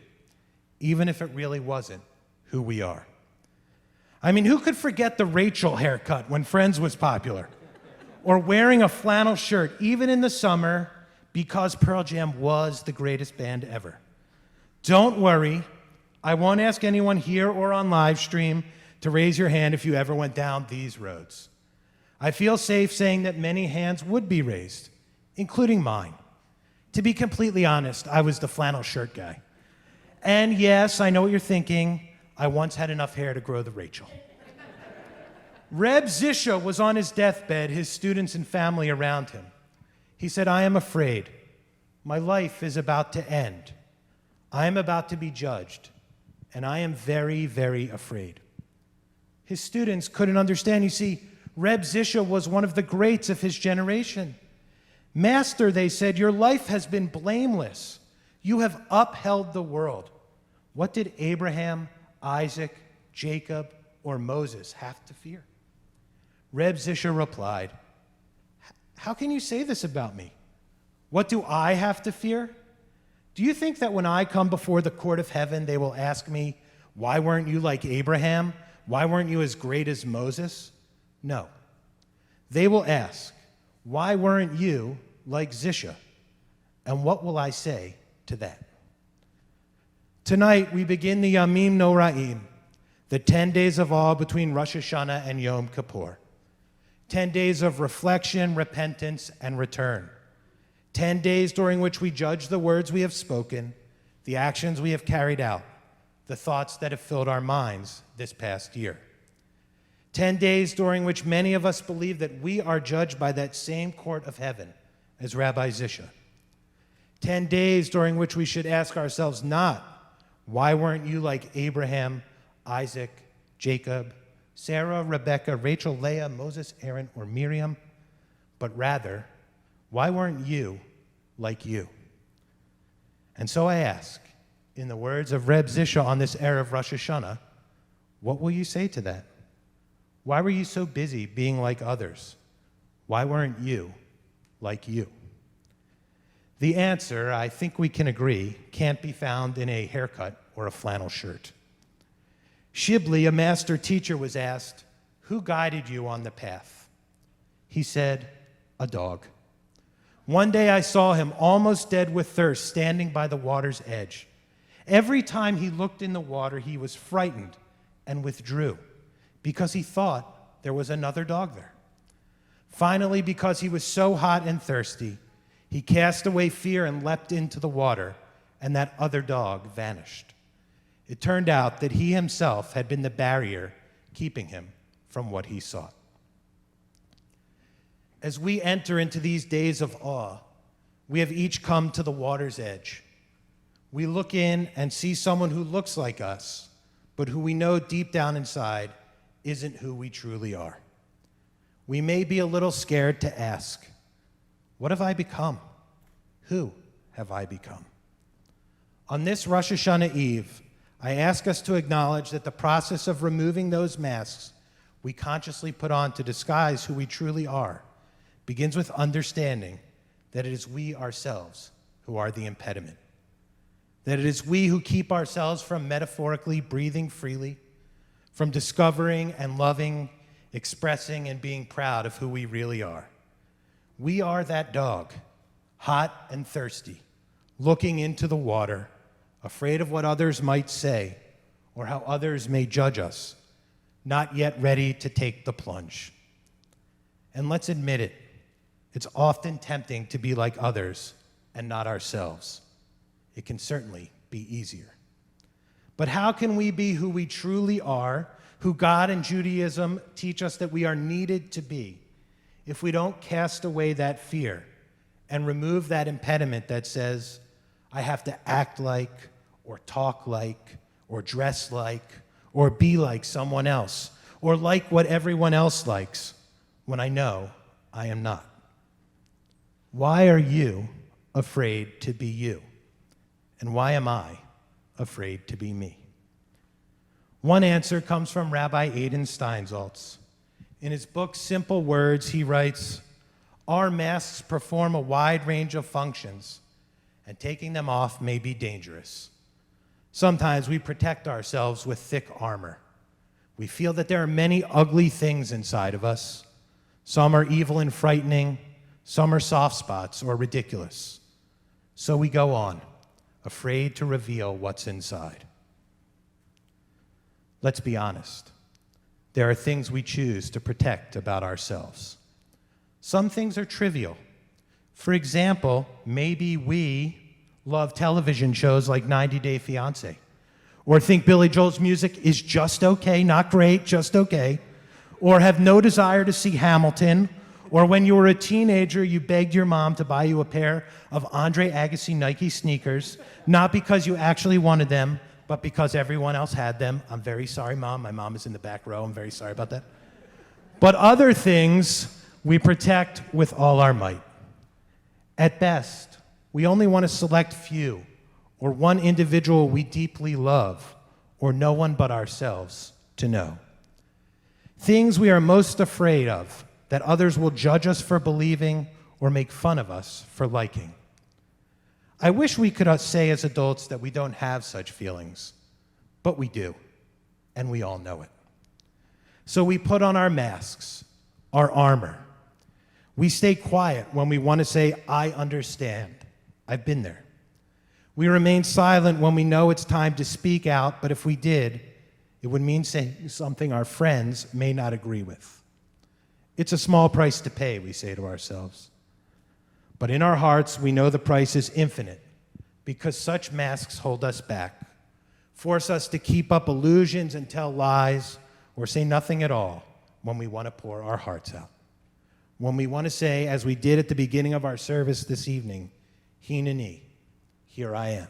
even if it really wasn't who we are. I mean, who could forget the Rachel haircut when Friends was popular? Or wearing a flannel shirt, even in the summer, because Pearl Jam was the greatest band ever. Don't worry, I won't ask anyone here or on live stream to raise your hand if you ever went down these roads. I feel safe saying that many hands would be raised, including mine. To be completely honest, I was the flannel shirt guy. And yes, I know what you're thinking. I once had enough hair to grow the Rachel. Reb Zisha was on his deathbed, his students and family around him. He said, I am afraid. My life is about to end. I am about to be judged, and I am very, very afraid. His students couldn't understand. You see, Reb Zisha was one of the greats of his generation. Master, they said, your life has been blameless. You have upheld the world. What did Abraham, Isaac, Jacob, or Moses have to fear? Reb Zisha replied, how can you say this about me? What do I have to fear? Do you think that when I come before the court of heaven, they will ask me, why weren't you like Abraham? Why weren't you as great as Moses? No. They will ask, why weren't you like Zisha? And what will I say to that? Tonight, we begin the Yamim Noraim, the 10 days of awe between Rosh Hashanah and Yom Kippur. 10 days of reflection, repentance, and return. 10 days during which we judge the words we have spoken, the actions we have carried out, the thoughts that have filled our minds this past year. 10 days during which many of us believe that we are judged by that same court of heaven as Rabbi Zisha. 10 days during which we should ask ourselves not, why weren't you like Abraham, Isaac, Jacob, Sarah, Rebecca, Rachel, Leah, Moses, Aaron, or Miriam, but rather, why weren't you like you? And so I ask, in the words of Reb Zisha on this Erev Rosh Hashanah, what will you say to that? Why were you so busy being like others? Why weren't you like you? The answer, I think we can agree, can't be found in a haircut or a flannel shirt. Shibli, a master teacher, was asked, who guided you on the path? He said, a dog. One day I saw him almost dead with thirst, standing by the water's edge. Every time he looked in the water, he was frightened and withdrew because he thought there was another dog there. Finally, because he was so hot and thirsty, he cast away fear and leapt into the water, and that other dog vanished. It turned out that he himself had been the barrier keeping him from what he sought. As we enter into these days of awe, we have each come to the water's edge. We look in and see someone who looks like us, but who we know deep down inside isn't who we truly are. We may be a little scared to ask, what have I become? Who have I become? On this Rosh Hashanah Eve, I ask us to acknowledge that the process of removing those masks we consciously put on to disguise who we truly are begins with understanding that it is we ourselves who are the impediment, that it is we who keep ourselves from metaphorically breathing freely, from discovering and loving, expressing and being proud of who we really are, We are that dog, hot and thirsty, looking into the water, afraid of what others might say or how others may judge us, not yet ready to take the plunge. And let's admit it, it's often tempting to be like others and not ourselves. It can certainly be easier. But how can we be who we truly are, who God and Judaism teach us that we are needed to be, if we don't cast away that fear and remove that impediment that says, I have to act like, or talk like, or dress like, or be like someone else, or like what everyone else likes, when I know I am not? Why are you afraid to be you? And why am I afraid to be me? One answer comes from Rabbi Adin Steinsaltz. In his book, Simple Words, he writes, our masks perform a wide range of functions, and taking them off may be dangerous. Sometimes we protect ourselves with thick armor. We feel that there are many ugly things inside of us. Some are evil and frightening, some are soft spots or ridiculous. So we go on, afraid to reveal what's inside. Let's be honest. There are things we choose to protect about ourselves. Some things are trivial. For example, maybe we love television shows like 90 Day Fiancé, or think Billy Joel's music is just okay, not great, just okay, or have no desire to see Hamilton, or when you were a teenager, you begged your mom to buy you a pair of Andre Agassi Nike sneakers, not because you actually wanted them, but because everyone else had them. I'm very sorry, Mom. My mom is in the back row. I'm very sorry about that. But other things we protect with all our might. At best, we only want to select few, or one individual we deeply love, or no one but ourselves to know. Things we are most afraid of, that others will judge us for believing or make fun of us for liking. I wish we could say as adults that we don't have such feelings, but we do, and we all know it. So we put on our masks, our armor. We stay quiet when we want to say, I understand. I've been there. We remain silent when we know it's time to speak out, but if we did, it would mean saying something our friends may not agree with. It's a small price to pay, we say to ourselves. But in our hearts, we know the price is infinite, because such masks hold us back, force us to keep up illusions and tell lies, or say nothing at all when we want to pour our hearts out. When we want to say, as we did at the beginning of our service this evening, Hineni, here I am.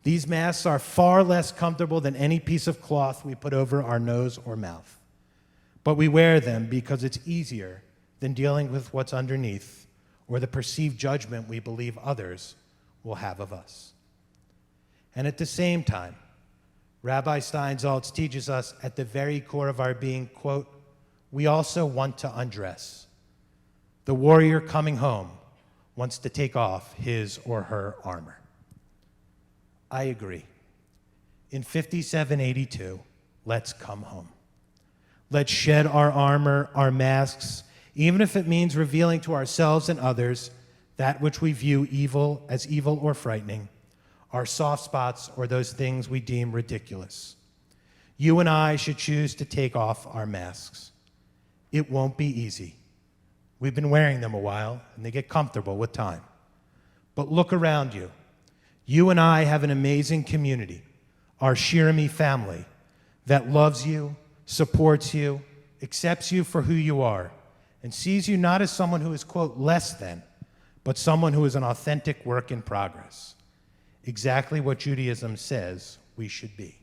These masks are far less comfortable than any piece of cloth we put over our nose or mouth. But we wear them because it's easier than dealing with what's underneath or the perceived judgment we believe others will have of us. And at the same time, Rabbi Steinsaltz teaches us at the very core of our being, quote, we also want to undress. The warrior coming home wants to take off his or her armor. I agree. In 5782, let's come home. Let's shed our armor, our masks, even if it means revealing to ourselves and others that which we view as evil or frightening, our soft spots or those things we deem ridiculous. You and I should choose to take off our masks. It won't be easy. We've been wearing them a while, and they get comfortable with time. But look around you. You and I have an amazing community, our Shirami family, that loves you, supports you, accepts you for who you are, and sees you not as someone who is, quote, less than, but someone who is an authentic work in progress. Exactly what Judaism says we should be.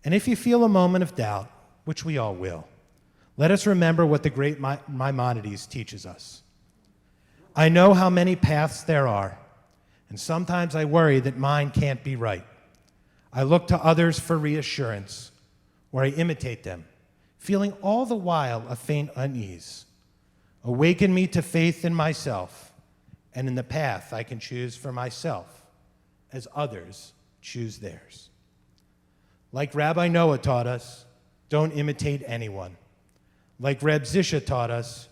And if you feel a moment of doubt, which we all will, let us remember what the great Maimonides teaches us. I know how many paths there are, and sometimes I worry that mine can't be right. I look to others for reassurance, or I imitate them, feeling all the while a faint unease. Awaken me to faith in myself and in the path I can choose for myself as others choose theirs. Like Rabbi Noah taught us, don't imitate anyone. Like Reb Zisha taught us,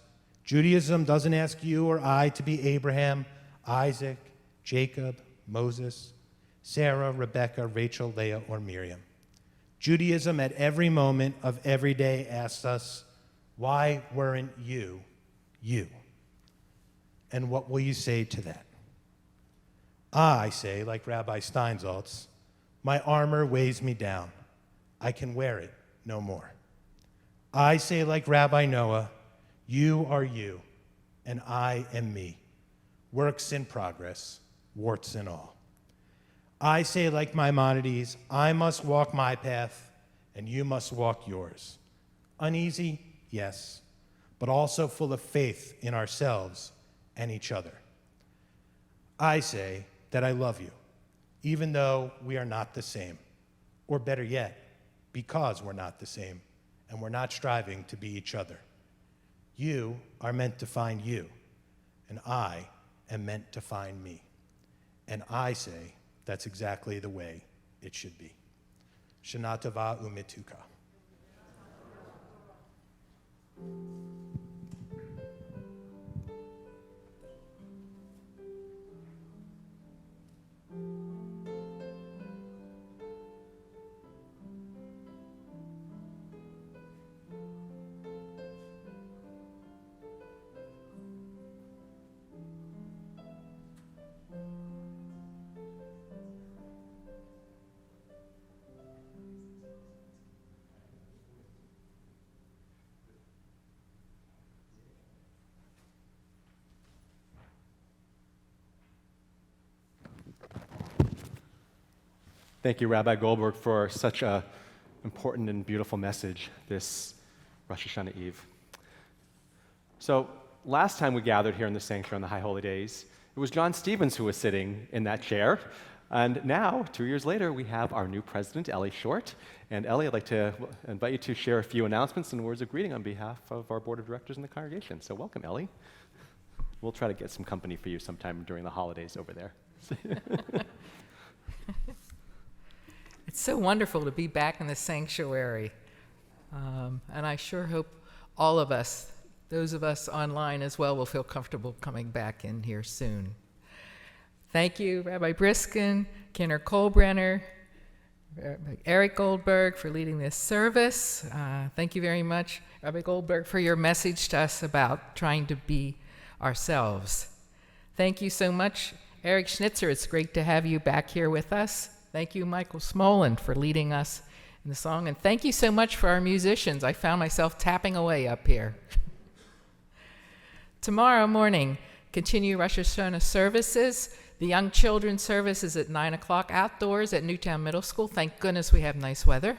Judaism doesn't ask you or I to be Abraham, Isaac, Jacob, Moses, Sarah, Rebecca, Rachel, Leah, or Miriam. Judaism at every moment of every day asks us, why weren't you, you? And what will you say to that? I say, like Rabbi Steinsaltz, my armor weighs me down. I can wear it no more. I say, like Rabbi Noah, you are you, and I am me. Works in progress, warts and all. I say, like Maimonides, I must walk my path, and you must walk yours. Uneasy, yes, but also full of faith in ourselves and each other. I say that I love you, even though we are not the same, or better yet, because we're not the same, and we're not striving to be each other. You are meant to find you, and I am meant to find me. And I say that's exactly the way it should be. Shana Tova Umituka. Thank you, Rabbi Goldberg, for such an important and beautiful message this Rosh Hashanah Eve. So last time we gathered here in the sanctuary on the High Holy Days, it was John Stevens who was sitting in that chair. And now, 2 years later, we have our new president, Ellie Short. And Ellie, I'd like to invite you to share a few announcements and words of greeting on behalf of our board of directors and the congregation. So welcome, Ellie. We'll try to get some company for you sometime during the holidays over there. It's so wonderful to be back in the sanctuary. And I sure hope all of us, those of us online as well, will feel comfortable coming back in here soon. Thank you, Rabbi Briskin, Kenner Kolbrenner, Eric Goldberg for leading this service. Thank you very much, Rabbi Goldberg, for your message to us about trying to be ourselves. Thank you so much, Eric Schnitzer. It's great to have you back here with us. Thank you, Michael Smolan, for leading us in the song. And thank you so much for our musicians. I found myself tapping away up here. Tomorrow morning, continue Rosh Hashanah services. The young children's service is at 9 o'clock outdoors at Newtown Middle School. Thank goodness we have nice weather.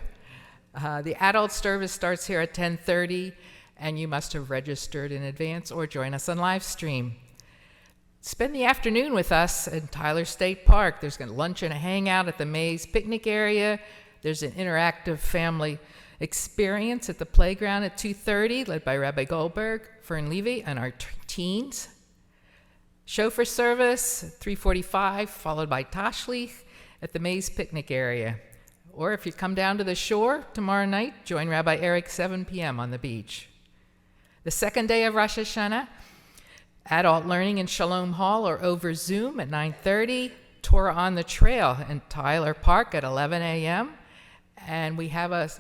The adult service starts here at 10:30, and you must have registered in advance or join us on live stream. Spend the afternoon with us in Tyler State Park. There's going to lunch and a hangout at the Maze picnic area. There's an interactive family experience at the playground at 2:30, led by Rabbi Goldberg, Fern Levy, and our teens. Chauffeur service, 3:45, followed by Tashlich at the Maze picnic area. Or if you come down to the shore tomorrow night, join Rabbi Eric 7 p.m. on the beach. The second day of Rosh Hashanah, adult learning in Shalom Hall or over Zoom at 9:30, Torah on the Trail in Tyler Park at 11 a.m. And we have a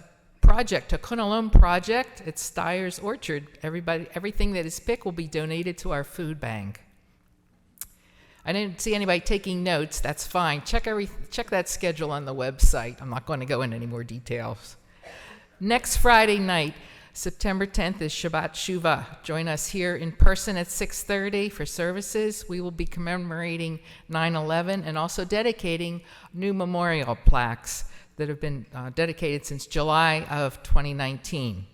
project, a Kunalom project at Steyer's Orchard. Everything that is picked will be donated to our food bank. I didn't see anybody taking notes. That's fine. Check that schedule on the website. I'm not going to go into any more details. Next Friday night, September 10th, is Shabbat Shuvah. Join us here in person at 6:30 for services. We will be commemorating 9/11 and also dedicating new memorial plaques that have been dedicated since July of 2019.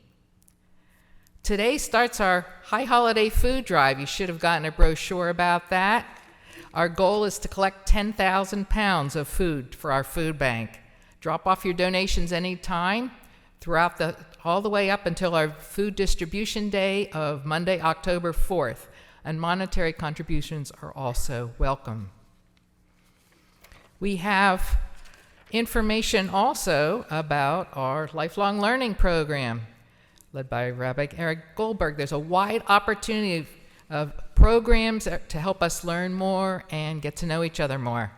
Today starts our High Holiday Food Drive. You should have gotten a brochure about that. Our goal is to collect 10,000 pounds of food for our food bank. Drop off your donations anytime throughout all the way up until our food distribution day of Monday, October 4th, and monetary contributions are also welcome. We have information also about our lifelong learning program. led by Rabbi Eric Goldberg. There's a wide opportunity of programs to help us learn more and get to know each other more.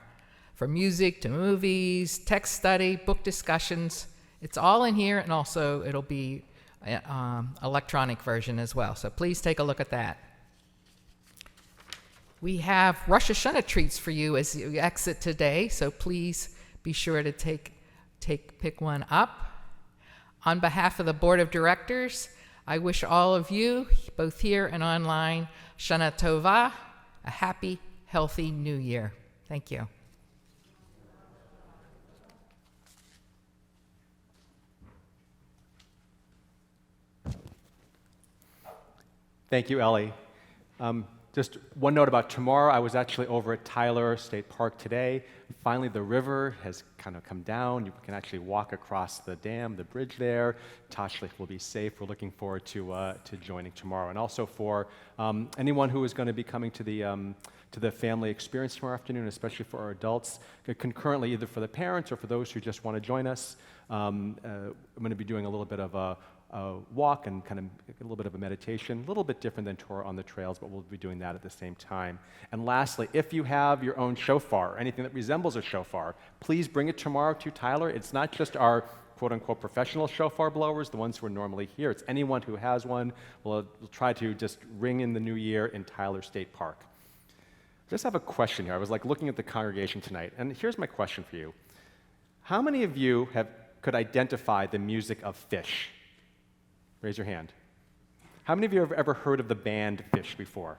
From music to movies, text study, book discussions. It's all in here, and also it'll be electronic version as well. So please take a look at that. We have Rosh Hashanah treats for you as you exit today, so please be sure to pick one up. On behalf of the Board of Directors, I wish all of you, both here and online, Shana Tova, a happy, healthy new year. Thank you. Thank you, Ellie. Just one note about tomorrow. I was actually over at Tyler State Park today. Finally, the river has kind of come down. You can actually walk across the dam, the bridge there. Tashlich will be safe. We're looking forward to joining tomorrow. And also for anyone who is going to be coming to the family experience tomorrow afternoon, especially for our adults, concurrently either for the parents or for those who just want to join us. I'm going to be doing a little bit of a walk and kind of a little bit of a meditation, a little bit different than Torah on the trails, but we'll be doing that at the same time. And lastly, if you have your own shofar, or anything that resembles a shofar, please bring it tomorrow to Tyler. It's not just our quote-unquote professional shofar blowers, the ones who are normally here. It's anyone who has one. We'll try to just ring in the new year in Tyler State Park. I just have a question here. I was looking at the congregation tonight, and here's my question for you. How many of you could identify the music of Fish? Raise your hand. How many of you have ever heard of the band Fish before?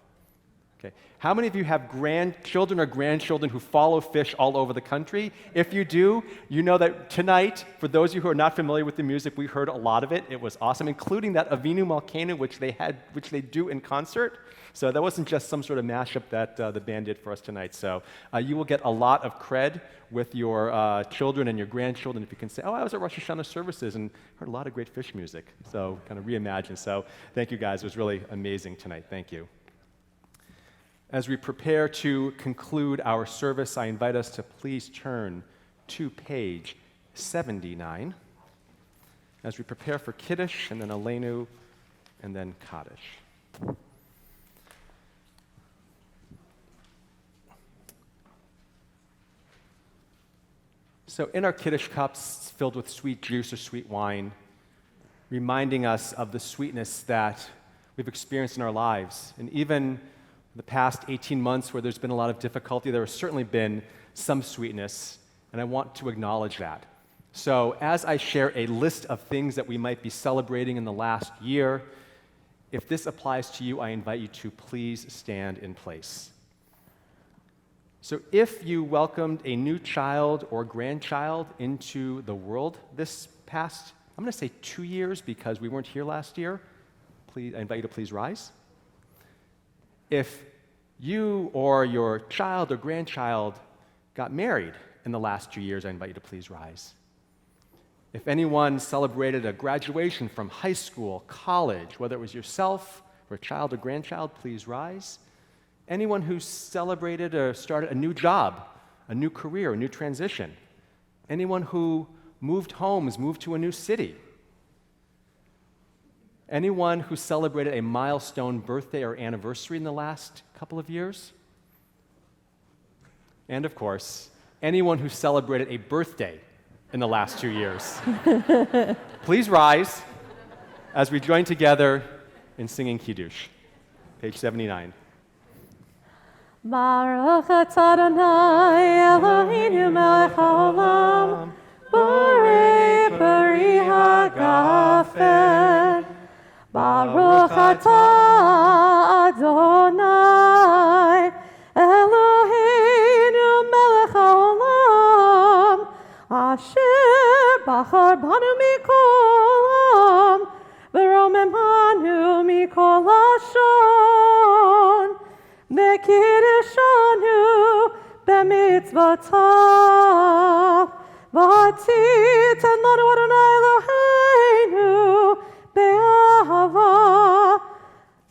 Okay. How many of you have grandchildren or grandchildren who follow Fish all over the country? If you do, you know that tonight, for those of you who are not familiar with the music, we heard a lot of it. It was awesome, including that Avinu Malkeinu, which they do in concert. So that wasn't just some sort of mashup that the band did for us tonight. So you will get a lot of cred with your children and your grandchildren if you can say, oh, I was at Rosh Hashanah services and heard a lot of great Fish music. So kind of reimagine. So thank you guys. It was really amazing tonight. Thank you. As we prepare to conclude our service, I invite us to please turn to page 79 as we prepare for Kiddush and then Aleinu and then Kaddish. So in our Kiddush cups filled with sweet juice or sweet wine, reminding us of the sweetness that we've experienced in our lives. And even the past 18 months where there's been a lot of difficulty, there has certainly been some sweetness, and I want to acknowledge that. So as I share a list of things that we might be celebrating in the last year, if this applies to you, I invite you to please stand in place. So if you welcomed a new child or grandchild into the world this past, I'm going to say 2 years because we weren't here last year, please, I invite you to please rise. If you or your child or grandchild got married in the last 2 years, I invite you to please rise. If anyone celebrated a graduation from high school, college, whether it was yourself or a child or grandchild, please rise. Anyone who celebrated or started a new job, a new career, a new transition. Anyone who moved homes, moved to a new city. Anyone who celebrated a milestone birthday or anniversary in the last couple of years? And of course, anyone who celebrated a birthday in the last 2 years. Please rise as we join together in singing Kiddush. Page 79. Baruch atah Adonai Eloheinu melech haolam, borei peri hagafen. Baruch atah Adonai Eloheinu melech haolam, asher bachar banu mikol ha'am, v'romemanu mikol hashon. Bekiddishanu b'mitzvotav, v'atitan lanu Adonai Eloheinu be'ahava,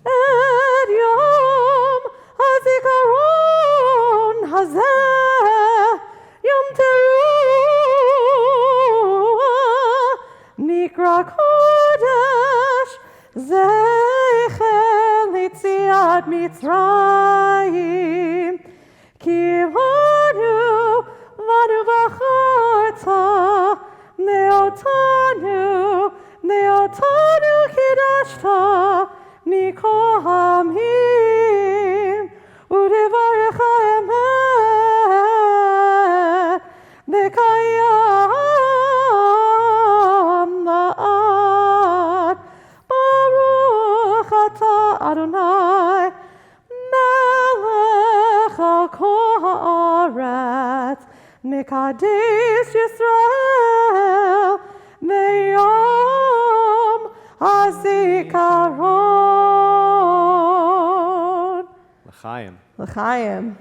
et yom hazikaron hazeh yom teruah nikra kodesh ad Mitzrayim, ki vanu v'charta, neotanu kidashta, nikohamim, udevarecha emet, nekayam la'ad, Baruch atah Adonai, melech al kol haaretz, Mekadesh Yisrael, Meyom HaZikaron. L'chaim. L'chaim.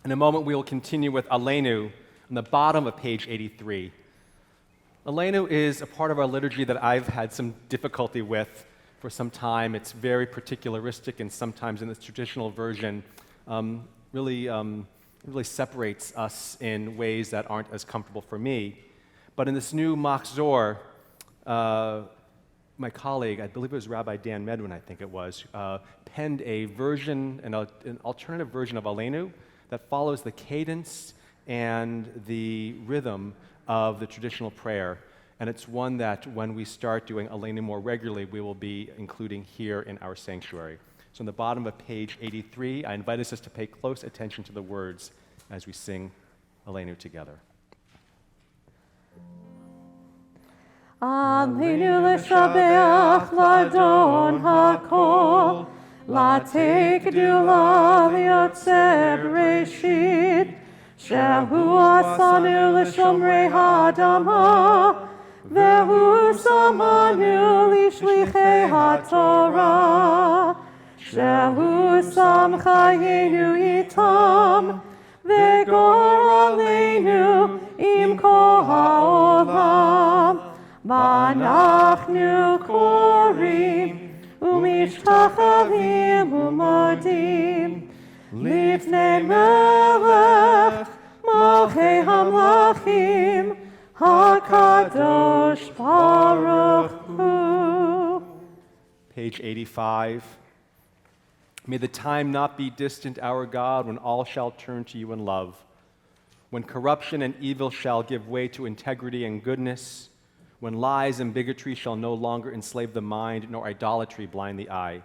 In a moment, we will continue with Aleinu on the bottom of page 83. Aleinu is a part of our liturgy that I've had some difficulty with for some time. It's very particularistic, and sometimes in this traditional version, really separates us in ways that aren't as comfortable for me. But in this new Machzor, my colleague, I believe it was Rabbi Dan Medwin, I think it was, penned a version, an alternative version of Aleinu that follows the cadence and the rhythm of the traditional prayer. And it's one that when we start doing Aleinu more regularly, we will be including here in our sanctuary. So on the bottom of page 83, I invite us to pay close attention to the words as we sing Aleinu together. Aleinu l'shabeach l'adon hakol, Latei kedula liotzer bereshit, Shehu asanu l'shomrei ha'adama, Vehu samanu l'shlichei ha'torah, Shehu sam chayenu itam, Vegor aleinu im kol ha'olam, V'anachnu korim, Umishtachavim umodim, Lifnei melech, Malchei hamlachim, HaKadosh Baruch Hu. Page 85. May the time not be distant, our God, when all shall turn to you in love, when corruption and evil shall give way to integrity and goodness, when lies and bigotry shall no longer enslave the mind, nor idolatry blind the eye.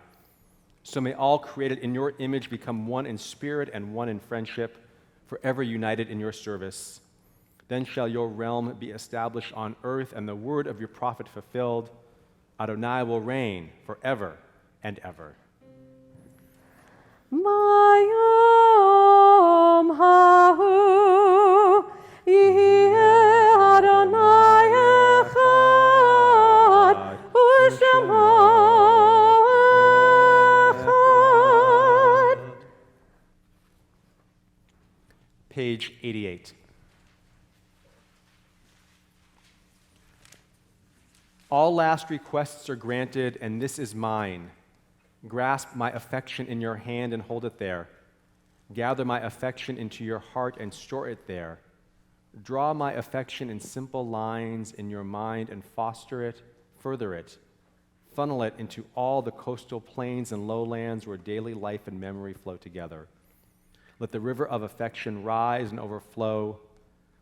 So may all created in your image become one in spirit and one in friendship, forever united in your service. Then shall your realm be established on earth, and the word of your prophet fulfilled. Adonai will reign forever and ever. Mayom hahu yiheh Adonai echad u'shemo echad. Page 88. All last requests are granted, and this is mine. Grasp my affection in your hand and hold it there. Gather my affection into your heart and store it there. Draw my affection in simple lines in your mind and foster it, further it. Funnel it into all the coastal plains and lowlands where daily life and memory flow together. Let the river of affection rise and overflow.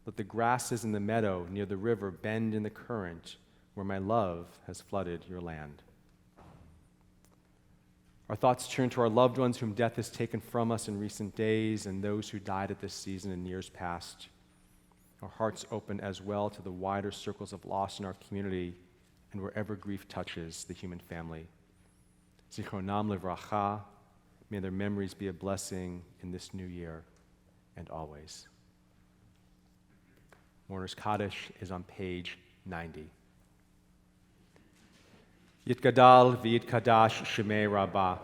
Let the grasses in the meadow near the river bend in the current where my love has flooded your land. Our thoughts turn to our loved ones whom death has taken from us in recent days and those who died at this season in years past. Our hearts open as well to the wider circles of loss in our community and wherever grief touches the human family. Zichronam livracha, may their memories be a blessing in this new year and always. Mourner's Kaddish is on page 90. Yitgadal v'yitkadash shemei rabbah,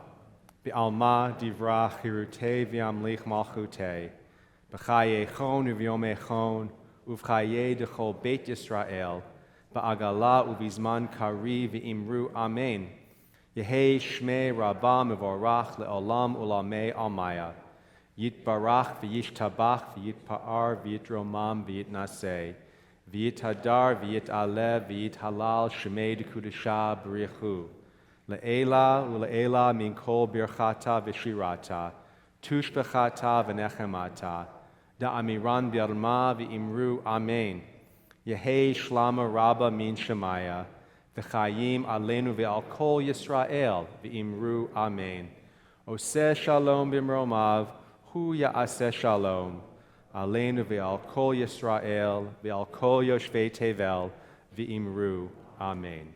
v'alma divra chirutei v'amlich malchutei, b'chaye chon u'vyome chon, uv'chaye dechol beit Yisrael, ba'agala u'vizman kari v'imru amen. Yehei shmei rabbah mevorach le'olam u'lamei almaya. Yitbarach v'yishtabach v'yitpa'ar v'yitromam v'yitnaseh v'yithadar v'yit'aleh v'yithalal shemei dekudesha b'richu le'ela u'le'ela min kol birchata v'shirata tushbechata v'nechemata da'amiran b'yalma v'imru amen Yehei shlama rabba min shemaya v'chayim aleinu v'al kol Yisrael v'imru amen Oseh shalom b'mromav Hu ya'aseh shalom aleinu ve'al kol Yisrael ve'al kol yoshvei tevel v'imru amen.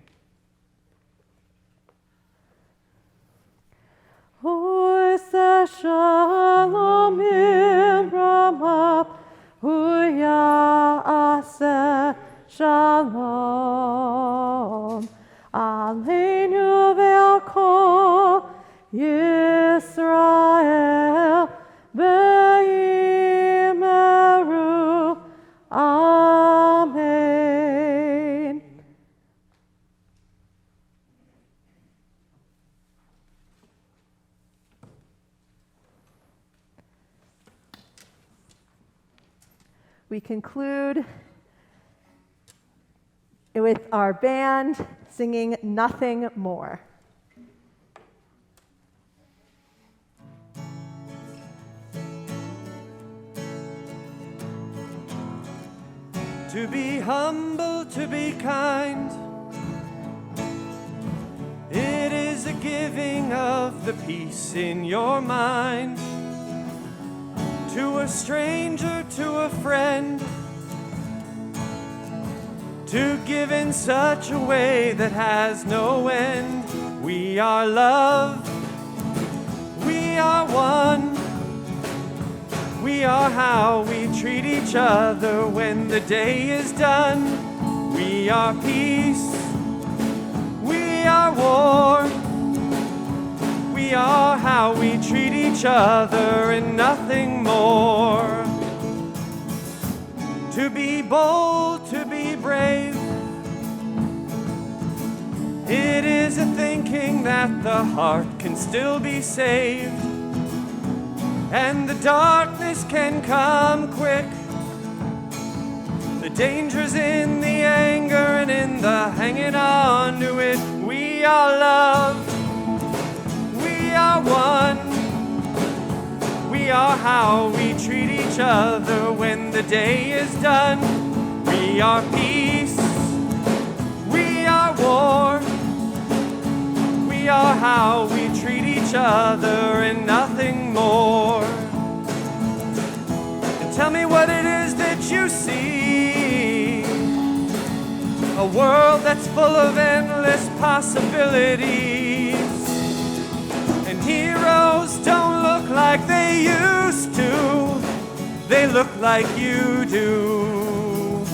Oseh shalom b'mromav Hu ya'aseh shalom aleinu ve'al kol Yisrael Be'imeru Amen. We conclude with our band singing Nothing More. To be humble, to be kind, it is a giving of the peace in your mind. To a stranger, to a friend, to give in such a way that has no end. We are love, we are one. We are how we treat each other when the day is done. We are peace, we are war. We are how we treat each other and nothing more. To be bold, to be brave, it is a thinking that the heart can still be saved. And the darkness can come quick. The danger's in the anger and in the hanging on to it. We are love, we are one. We are how we treat each other when the day is done. We are peace, we are war. We are how we treat each other and nothing more. And tell me what it is that you see. A world that's full of endless possibilities. And heroes don't look like they used to. They look like you do.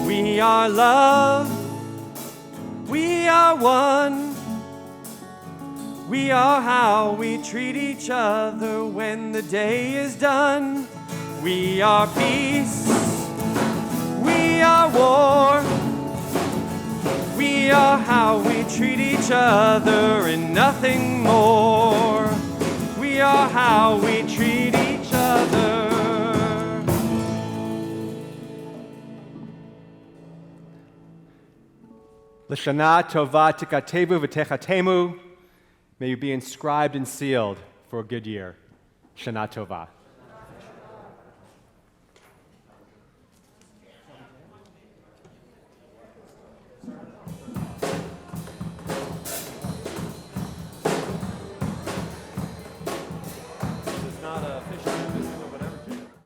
We are love. We are one. We are how we treat each other when the day is done. We are peace. We are war. We are how we treat each other and nothing more. We are how we treat each other. L'shana tova tikatevu v'techatemu. May you be inscribed and sealed for a good year. Shana tova.